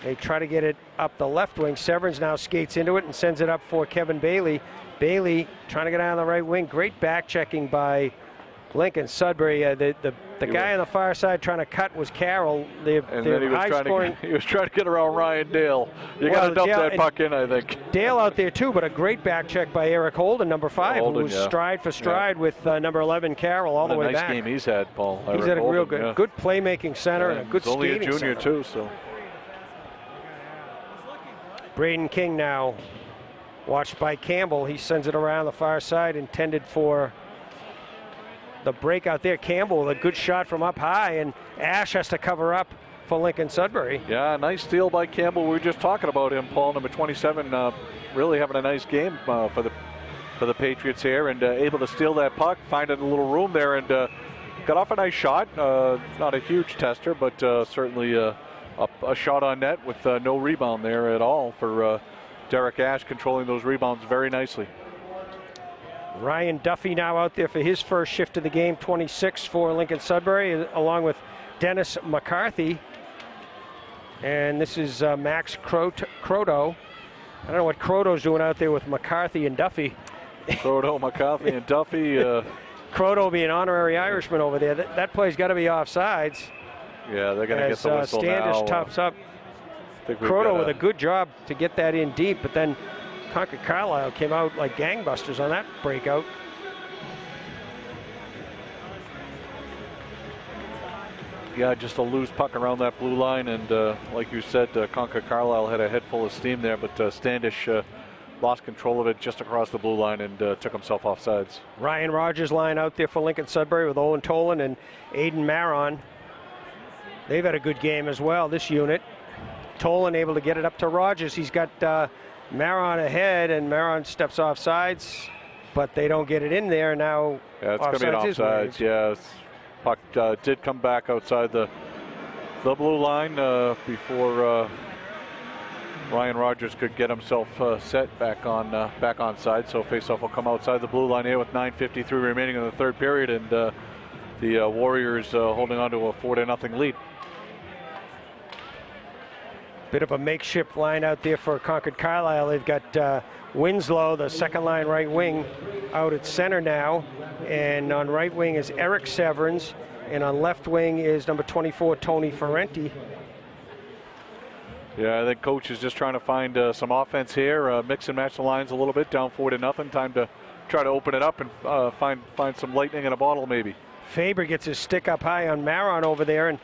They try to get it up the left wing. Severance now skates into it and sends it up for Kevin Bailey. Bailey trying to get out on the right wing. Great back checking by Lincoln Sudbury. The guy on the far side trying to cut was Carroll. He was trying to get around Ryan Dale. You got to dump that puck in, I think. Dale out there too, but a great back check by Eric Holden, number 5, who was stride for stride with number 11 Carroll all the way back. Nice game he's had, Paul. He's had a real good playmaking center and a good skating only a junior center. too, so. Braden King now watched by Campbell. He sends it around the far side, intended for the breakout there. Campbell with a good shot from up high, and Ash has to cover up for Lincoln Sudbury. Yeah, nice steal by Campbell. We were just talking about him, Paul, number 27, really having a nice game for the Patriots here, and able to steal that puck, find a little room there, and got off a nice shot. Not a huge tester, but certainly a shot on net with no rebound there at all for Derek Ash, controlling those rebounds very nicely. Ryan Duffy now out there for his first shift of the game, 26 for Lincoln Sudbury, along with Dennis McCarthy. And this is Max Croto. I don't know what Croto's doing out there with McCarthy and Duffy. Croto, McCarthy, and Duffy. Croto being honorary Irishman over there. That play's got to be offsides. Yeah, they're going to get the whistle now. Standish tops up. Croto with a good job to get that in deep, but then Concorde Carlisle came out like gangbusters on that breakout. Yeah, just a loose puck around that blue line, and like you said, Concorde Carlisle had a head full of steam there, but Standish lost control of it just across the blue line and took himself offsides. Ryan Rogers line out there for Lincoln Sudbury with Owen Tolan and Aiden Maron. They've had a good game as well, this unit. Tolan able to get it up to Rogers. He's got Maron ahead, and Maron steps off sides, but they don't get it in there. Now it's going to be an offsides. Yes, puck did come back outside the blue line before Ryan Rogers could get himself set back on side. So faceoff will come outside the blue line here with 9:53 remaining in the third period, and the Warriors holding on to a 4-0 lead. Bit of a makeshift line out there for Concorde Carlisle. They've got Winslow, the second line right wing, out at center now. And on right wing is Eric Severance. And on left wing is number 24, Tony Ferrenti. Yeah, I think coach is just trying to find some offense here, mix and match the lines a little bit, down 4-0. Time to try to open it up and find some lightning in a bottle maybe. Faber gets his stick up high on Maron over there, and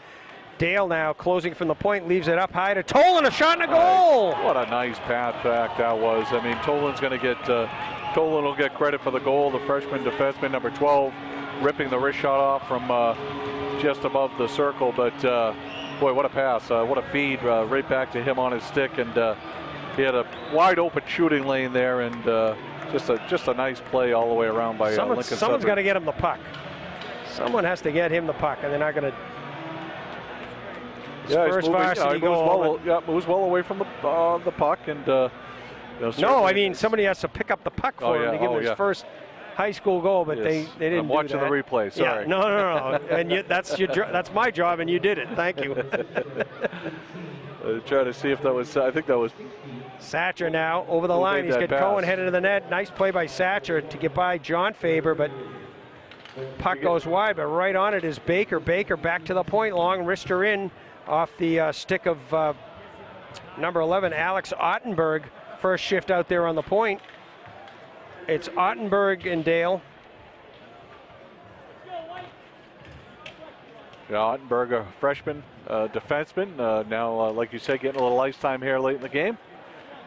Dale now closing from the point, leaves it up high to Tolan, a shot and a goal! What a nice pass back that was. I mean, Tolan will get credit for the goal. The freshman defenseman, number 12, ripping the wrist shot off from just above the circle. But boy, what a pass! What a feed right back to him on his stick, and he had a wide open shooting lane there, and just a nice play all the way around by Lincoln Sudbury. Someone's got to get him the puck. Someone has to get him the puck, and they're not going to. First varsity goal. Moves well away from the puck, and no, I mean somebody has to pick up the puck for him to give him his first high school goal, but they didn't. I'm watching the replay. Sorry. Yeah, no, and that's your that's my job, and you did it. Thank you. Try to see if that was. I think that was Satcher now over the line. He's got Cohen headed to the net. Nice play by Satcher to get by John Faber, but puck goes wide. But right on it is Baker. Baker back to the point, long wrister in off the stick of number 11, Alex Ottenberg. First shift out there on the point. It's Ottenberg and Dale. Yeah, Ottenberg, a freshman defenseman. Now, like you said, getting a little ice time here late in the game.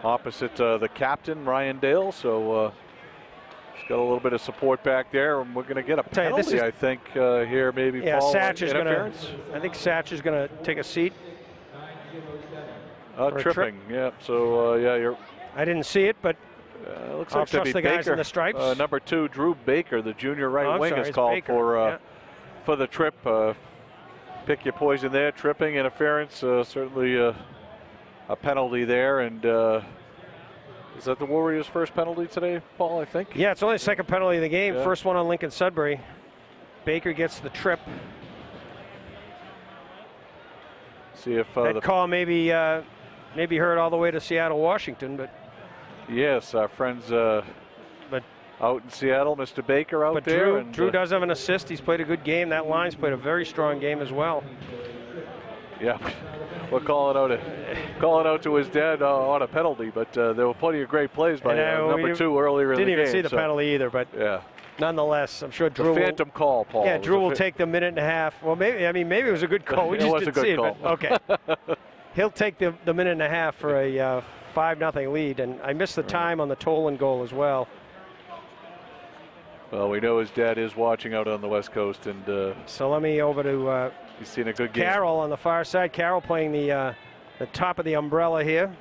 Opposite the captain, Ryan Dale. So he's got a little bit of support back there, and we're going to get a penalty, I think, here maybe. Yeah, Paul, Satcher's going to. I think Satcher's going to take a seat. Tripping, yeah. So, yeah, I didn't see it, but looks I'll like to be trust the Baker. guys in the stripes. Number 2, Drew Baker, the junior right wing, is called Baker. for the trip. Pick your poison there. Tripping, interference, certainly a penalty there. And is that the Warriors' first penalty today, Paul, I think? Yeah, it's only the second penalty of the game. Yeah. First one on Lincoln Sudbury. Baker gets the trip. See if that call maybe heard all the way to Seattle, Washington, but yes, our friends but out in Seattle, Mr. Baker out there. Drew does have an assist. He's played a good game. That line's played a very strong game as well. Yeah, we'll call it out to his dad on a penalty, but there were plenty of great plays by number 2 earlier in the game. Didn't even see the penalty either, but yeah. Nonetheless, I'm sure Drew. The phantom call, Paul. Yeah, Drew will take the minute and a half. Well, maybe it was a good call. We just didn't see it. But okay, he'll take the minute and a half for a 5-0 lead, and I missed the time on the Tolan goal as well. Well, we know his dad is watching out on the West Coast, and so let me over to. He's seen a good game. Carroll on the far side. Carroll playing the top of the umbrella here.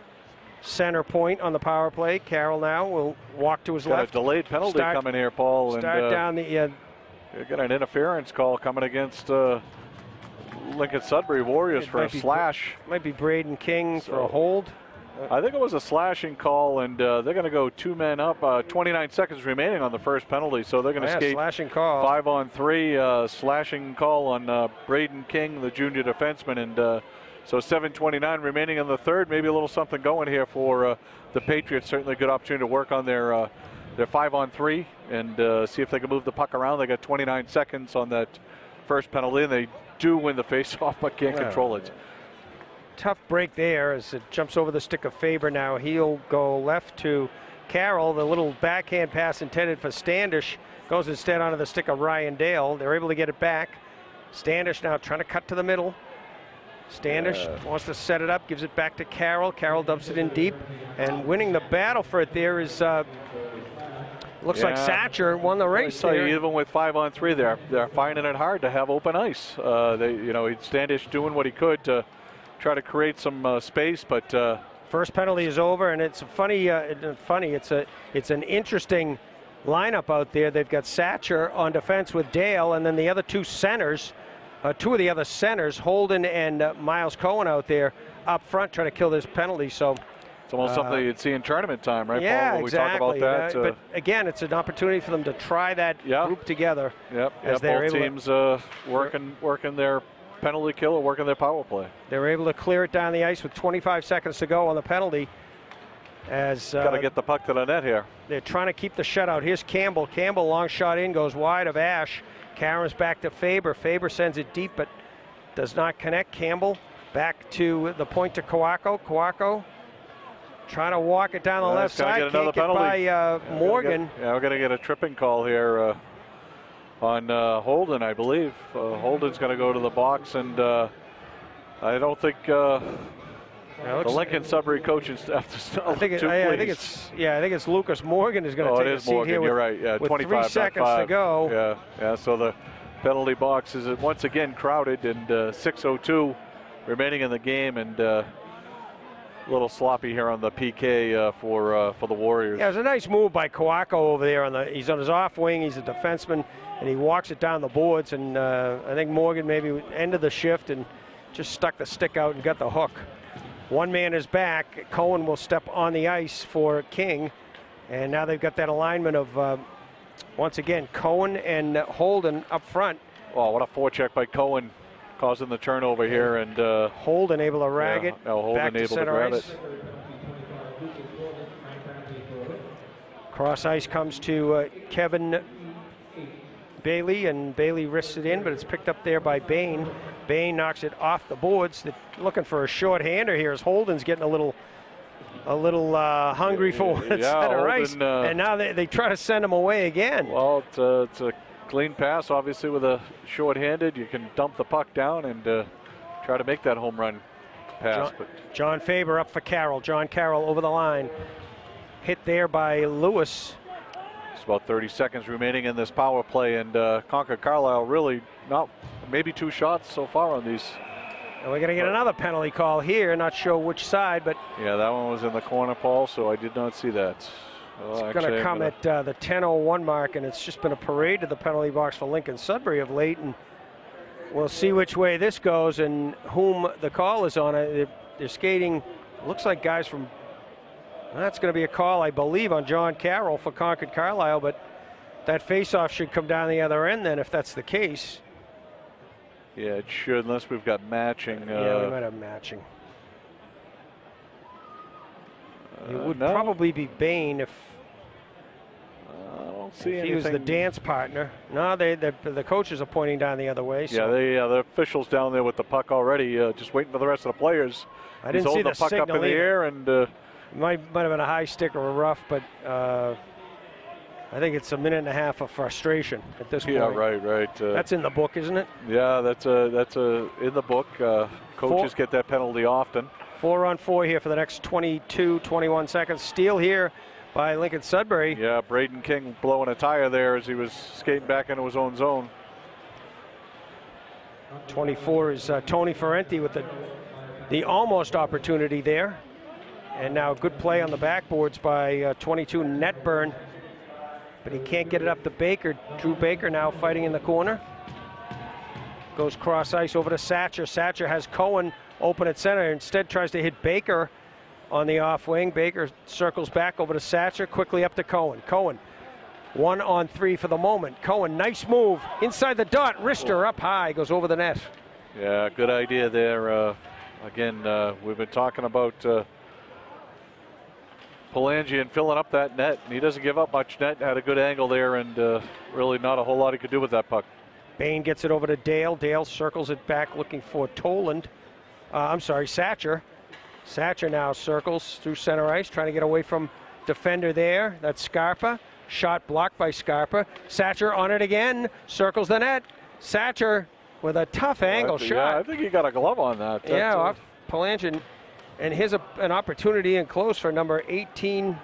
Center point on the power play. Carroll now will walk to his left. Got a delayed penalty coming here, Paul. Start down the. You got an interference call coming against Lincoln Sudbury Warriors for a slash. Might be Braden King for a hold. I think it was a slashing call, and they're going to go 2 men up. 29 seconds remaining on the first penalty, so they're going to skate slashing call. 5-on-3 slashing call on Braden King, the junior defenseman, and so 7:29 remaining in the third. Maybe a little something going here for the Patriots. Certainly a good opportunity to work on their 5-on-3 and see if they can move the puck around. They got 29 seconds on that first penalty, and they do win the face-off, but can't control it. Tough break there as it jumps over the stick of Faber now. He'll go left to Carroll. The little backhand pass intended for Standish goes instead onto the stick of Ryan Dale. They're able to get it back. Standish now trying to cut to the middle. Standish wants to set it up, gives it back to Carroll. Carroll dumps it in deep, and winning the battle for it there is looks like Satcher won the race there. Even with 5-on-3, they're finding it hard to have open ice. Standish doing what he could to try to create some space, but first penalty is over, and it's funny. It's an interesting lineup out there. They've got Satcher on defense with Dale, and then the other two centers. Two of the other centers, Holden and Miles Cohen, out there up front trying to kill this penalty. So it's almost something you'd see in tournament time, right, yeah, Paul? When exactly. we talk about that. But again, it's an opportunity for them to try that group together. Both teams working their penalty kill or working their power play. They're able to clear it down the ice with 25 seconds to go on the penalty. As got to get the puck to the net here. They're trying to keep the shutout. Here's Campbell. Campbell, long shot in, goes wide of Ash. Cameron's back to Faber. Faber sends it deep, but does not connect. Campbell back to the point to Kawako. Kawako trying to walk it down the left side. Get another Can't penalty. Get by Morgan. We're going to get a tripping call here on Holden, I believe. Holden's going to go to the box, and I don't think the Lincoln Sudbury coaching staff. I think it's Lucas Morgan is going to take a seat Morgan, here. You're right. Yeah, with 25 3 seconds to go. Yeah. So the penalty box is once again crowded, and 6:02 remaining in the game, and a little sloppy here on the PK for the Warriors. Yeah, it was a nice move by Kawako over there. He's on his off wing. He's a defenseman, and he walks it down the boards. And I think Morgan maybe ended the shift and just stuck the stick out and got the hook. One man is back. Cohen will step on the ice for King. And now they've got that alignment of, once again, Cohen and Holden up front. Oh, what a forecheck by Cohen, causing the turnover here. And Holden able to rag it. No, Holden back to able to grab ice. it. Cross ice comes to Kevin Bailey, and Bailey wrists it in, but it's picked up there by Bain. Bain knocks it off the boards. They're looking for a short-hander here as Holden's getting a little hungry for center ice, and now they try to send him away again. Well, it's a clean pass, obviously, with a short-handed. You can dump the puck down and try to make that home run pass. John Faber up for Carroll. John Carroll over the line. Hit there by Lewis. It's about 30 seconds remaining in this power play, and Concorde Carlisle really not, maybe 2 shots so far on these And we're going to get another penalty call here. Not sure which side, but Yeah, that one was in the corner, Paul, so I did not see that. it's going to come at the 10:01 mark, and it's just been a parade to the penalty box for Lincoln Sudbury of late. And we'll see which way this goes and whom the call is on. They're skating, looks like guys from, that's going to be a call, I believe, on John Carroll for Concorde Carlisle, but that faceoff should come down the other end then if that's the case. Yeah, it should, unless we've got matching. Yeah, we might have matching. It would probably be Bain if I don't see he was the dance partner. No, the coaches are pointing down the other way. So. Yeah, the officials down there with the puck already, just waiting for the rest of the players. I didn't see the puck up in the air, and might have been a high stick or a rough, but I think it's a minute and a half of frustration at this point. Yeah, right. That's in the book, isn't it? Yeah, that's in the book. Coaches get that penalty often. 4-on-4 here for the next 22, 21 seconds. Steal here by Lincoln Sudbury. Yeah, Braden King blowing a tire there as he was skating back into his own zone. 24 is Tony Ferrenti with the almost opportunity there. And now good play on the backboards by 22 Netburn. But he can't get it up to Baker. Drew Baker now fighting in the corner. Goes cross ice over to Satcher. Satcher has Cohen open at center. Instead tries to hit Baker on the off wing. Baker circles back over to Satcher. Quickly up to Cohen. Cohen 1-on-3 for the moment. Cohen, nice move. Inside the dot. Wrister up high. Goes over the net. Yeah, good idea there. Again, we've been talking about Palangian filling up that net, and he doesn't give up much net. Had a good angle there, and really not a whole lot he could do with that puck. Bain gets it over to Dale. Dale circles it back looking for Toland. Satcher. Satcher now circles through center ice, trying to get away from defender there. That's Scarpa. Shot blocked by Scarpa. Satcher on it again. Circles the net. Satcher with a tough angle shot. Yeah, I think he got a glove on that. Yeah, off Palangian. And here's an opportunity in close for number 18.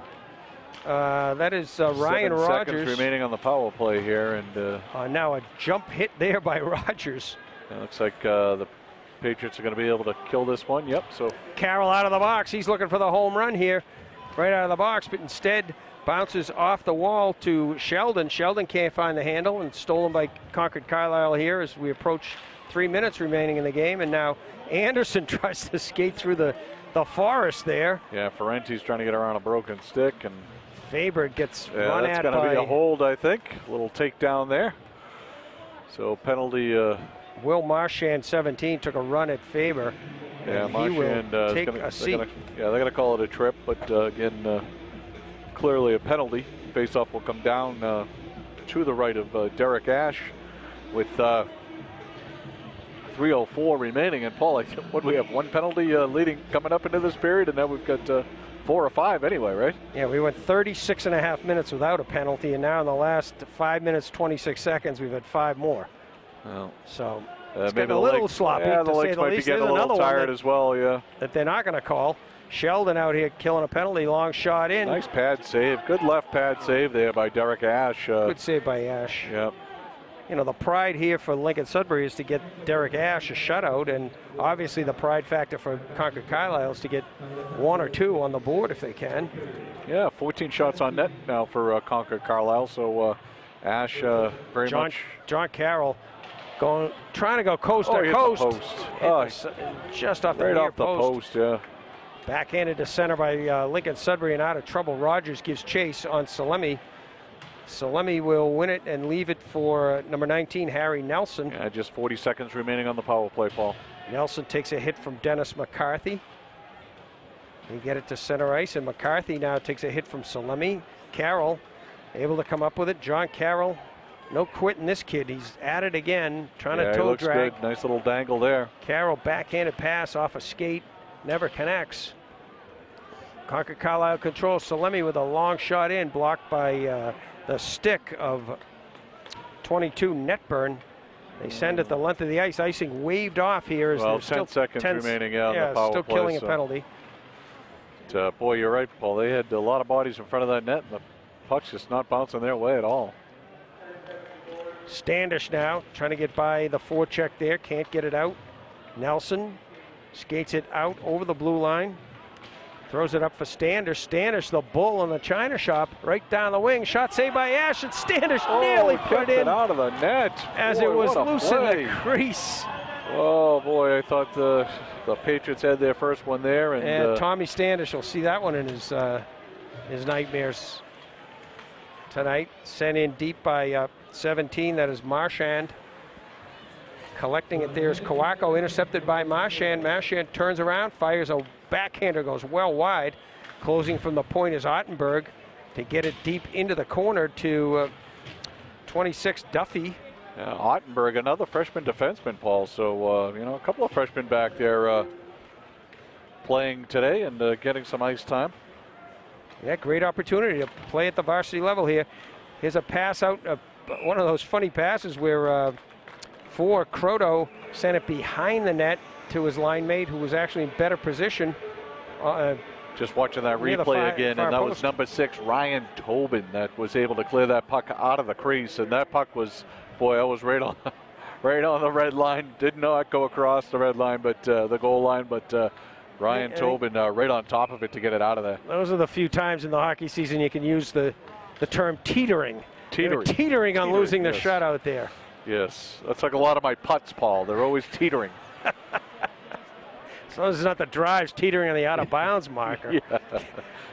That is Ryan 7 Rogers. seconds remaining on the power play here, and now a jump hit there by Rogers. It looks like the Patriots are going to be able to kill this one. Yep. So Carroll out of the box. He's looking for the home run here, right out of the box, but instead bounces off the wall to Sheldon. Sheldon can't find the handle, and stolen by Concorde Carlisle here as we approach 3 minutes remaining in the game. And now Anderson tries to skate through the forest there. Yeah, Ferrenti's trying to get around a broken stick, and Faber gets run at by... That's going to be a hold, I think. A little takedown there. So penalty. Will Marchand, 17, took a run at Faber. Yeah, Marchand take a seat. They're going to call it a trip, but again, clearly a penalty. Faceoff will come down to the right of Derek Ash with 3:04 remaining. And Paul, what do we have? One penalty leading coming up into this period, and now we've got 4 or 5 anyway, right? Yeah, we went 36.5 minutes without a penalty, and now in the last 5 minutes, 26 seconds, we've had 5 more. Well, so it's maybe a little sloppy. Yeah, the to legs say might be getting a little tired as well. Yeah, that they're not going to call. Sheldon out here killing a penalty, long shot in. Nice pad save, good left pad save there by Derek Ash. Good save by Ash. Yep. You know, the pride here for Lincoln Sudbury is to get Derek Ash a shutout, and obviously the pride factor for Concorde Carlisle is to get 1 or 2 on the board if they can. Yeah, 14 shots on net now for Concorde Carlisle, so Ash very much. John Carroll trying to go coast to coast. Just off the right near off the post, yeah. Backhanded to center by Lincoln Sudbury and out of trouble. Rogers gives chase on Salemi. Salemi will win it and leave it for number 19, Harry Nelson. Yeah, just 40 seconds remaining on the power play, Paul. Nelson takes a hit from Dennis McCarthy. They get it to center ice, and McCarthy now takes a hit from Salemi. Carroll able to come up with it. John Carroll, no quitting this kid. He's at it again, trying to toe looks drag. Good. Nice little dangle there. Carroll backhanded pass off a skate, never connects. Concorde Carlisle controls. Salemi with a long shot in, blocked by the stick of 22 Netburn. They send it the length of the ice. Icing waved off here. As 10 seconds remaining on the power still play, killing a penalty. Boy, you're right, Paul. They had a lot of bodies in front of that net, and the puck's just not bouncing their way at all. Standish now trying to get by the forecheck there. Can't get it out. Nelson Skates it out over the blue line. Throws it up for Standish. Standish, the bull in the China shop, right down the wing. Shot saved by Ash, and Standish nearly put it in out of the net as it was loose in the crease. Oh boy, I thought the Patriots had their first one there, and Tommy Standish will see that one in his nightmares tonight. Sent in deep by 17. That is Marchand. Collecting it there is Kawako, intercepted by Marchand. Marchand turns around, fires a backhander, goes well wide. Closing from the point is Ottenberg to get it deep into the corner to 26 Duffy. Yeah, Ottenberg, another freshman defenseman, Paul. So, you know, a couple of freshmen back there playing today and getting some ice time. Yeah, great opportunity to play at the varsity level here. Here's a pass out, one of those funny passes where for Croto sent it behind the net to his line mate, who was actually in better position. Just watching that replay again, and that was number 6, Ryan Tobin, that was able to clear that puck out of the crease. And that puck was, boy, I was right on the red line. Did not go across the red line, but the goal line. But Ryan Tobin right on top of it to get it out of there. Those are the few times in the hockey season you can use the term teetering. Teetering on losing the shutout there. Yes, that's like a lot of my putts, Paul. They're always teetering. As long as it's not the drives teetering on the out-of-bounds marker. Yeah.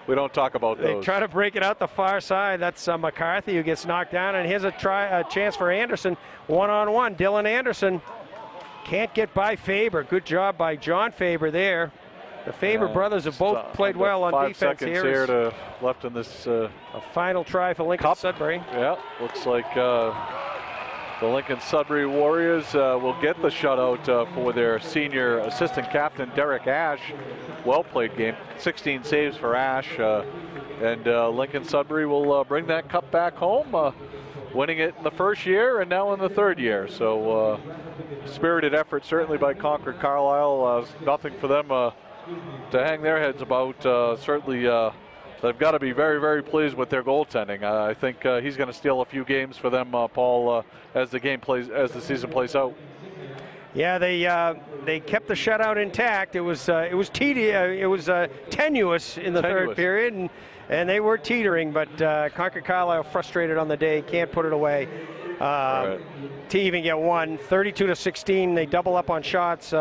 We don't talk about those. They try to break it out the far side. That's McCarthy who gets knocked down. And here's a chance for Anderson. One-on-one. Dylan Anderson can't get by Faber. Good job by John Faber there. The Faber brothers have both played well on defense here. 5 seconds here left in this. A final try for Lincoln Sudbury. Yeah, looks like the Lincoln Sudbury Warriors will get the shutout for their senior assistant captain, Derek Ash. Well-played game, 16 saves for Ash. And Lincoln Sudbury will bring that cup back home, winning it in the first year and now in the third year. So spirited effort certainly by Concorde Carlisle. Nothing for them to hang their heads about. Certainly they've got to be very, very pleased with their goaltending. I think he's going to steal a few games for them, Paul, as the season plays out. Yeah, they kept the shutout intact. It was tenuous in the third period, and they were teetering. But Concorde Carlisle frustrated on the day, can't put it away. To even get one, 32-16. They double up on shots.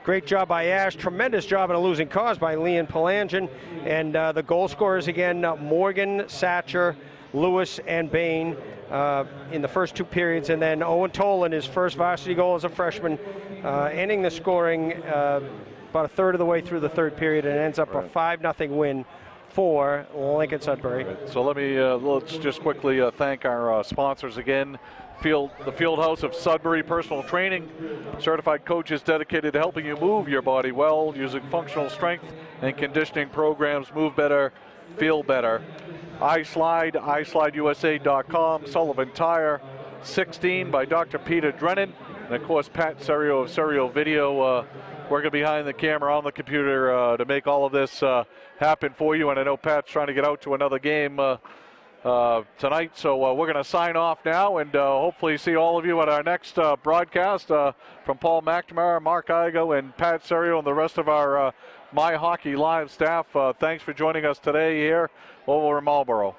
Great job by Ash. Tremendous job in a losing cause by Leon Palangian. And the goal scorers again, Morgan, Satcher, Lewis, and Bain in the first 2 periods. And then Owen Tolan, his first varsity goal as a freshman, ending the scoring about a third of the way through the third period, and ends up a 5-0 win for Lincoln Sudbury. So let's just quickly thank our sponsors again. The Field House of Sudbury Personal Training, certified coaches dedicated to helping you move your body well using functional strength and conditioning programs. Move better, feel better. iSlide, iSlideUSA.com. Sullivan Tire, 16 by Dr. Peter Drennan, and of course Pat Serio of Serio Video, working behind the camera on the computer to make all of this happen for you. And I know Pat's trying to get out to another game tonight, so we're going to sign off now and hopefully see all of you at our next broadcast. From Paul McNamara, Mark Igo, and Pat Serio, and the rest of our My Hockey Live staff, thanks for joining us today here over in Marlboro.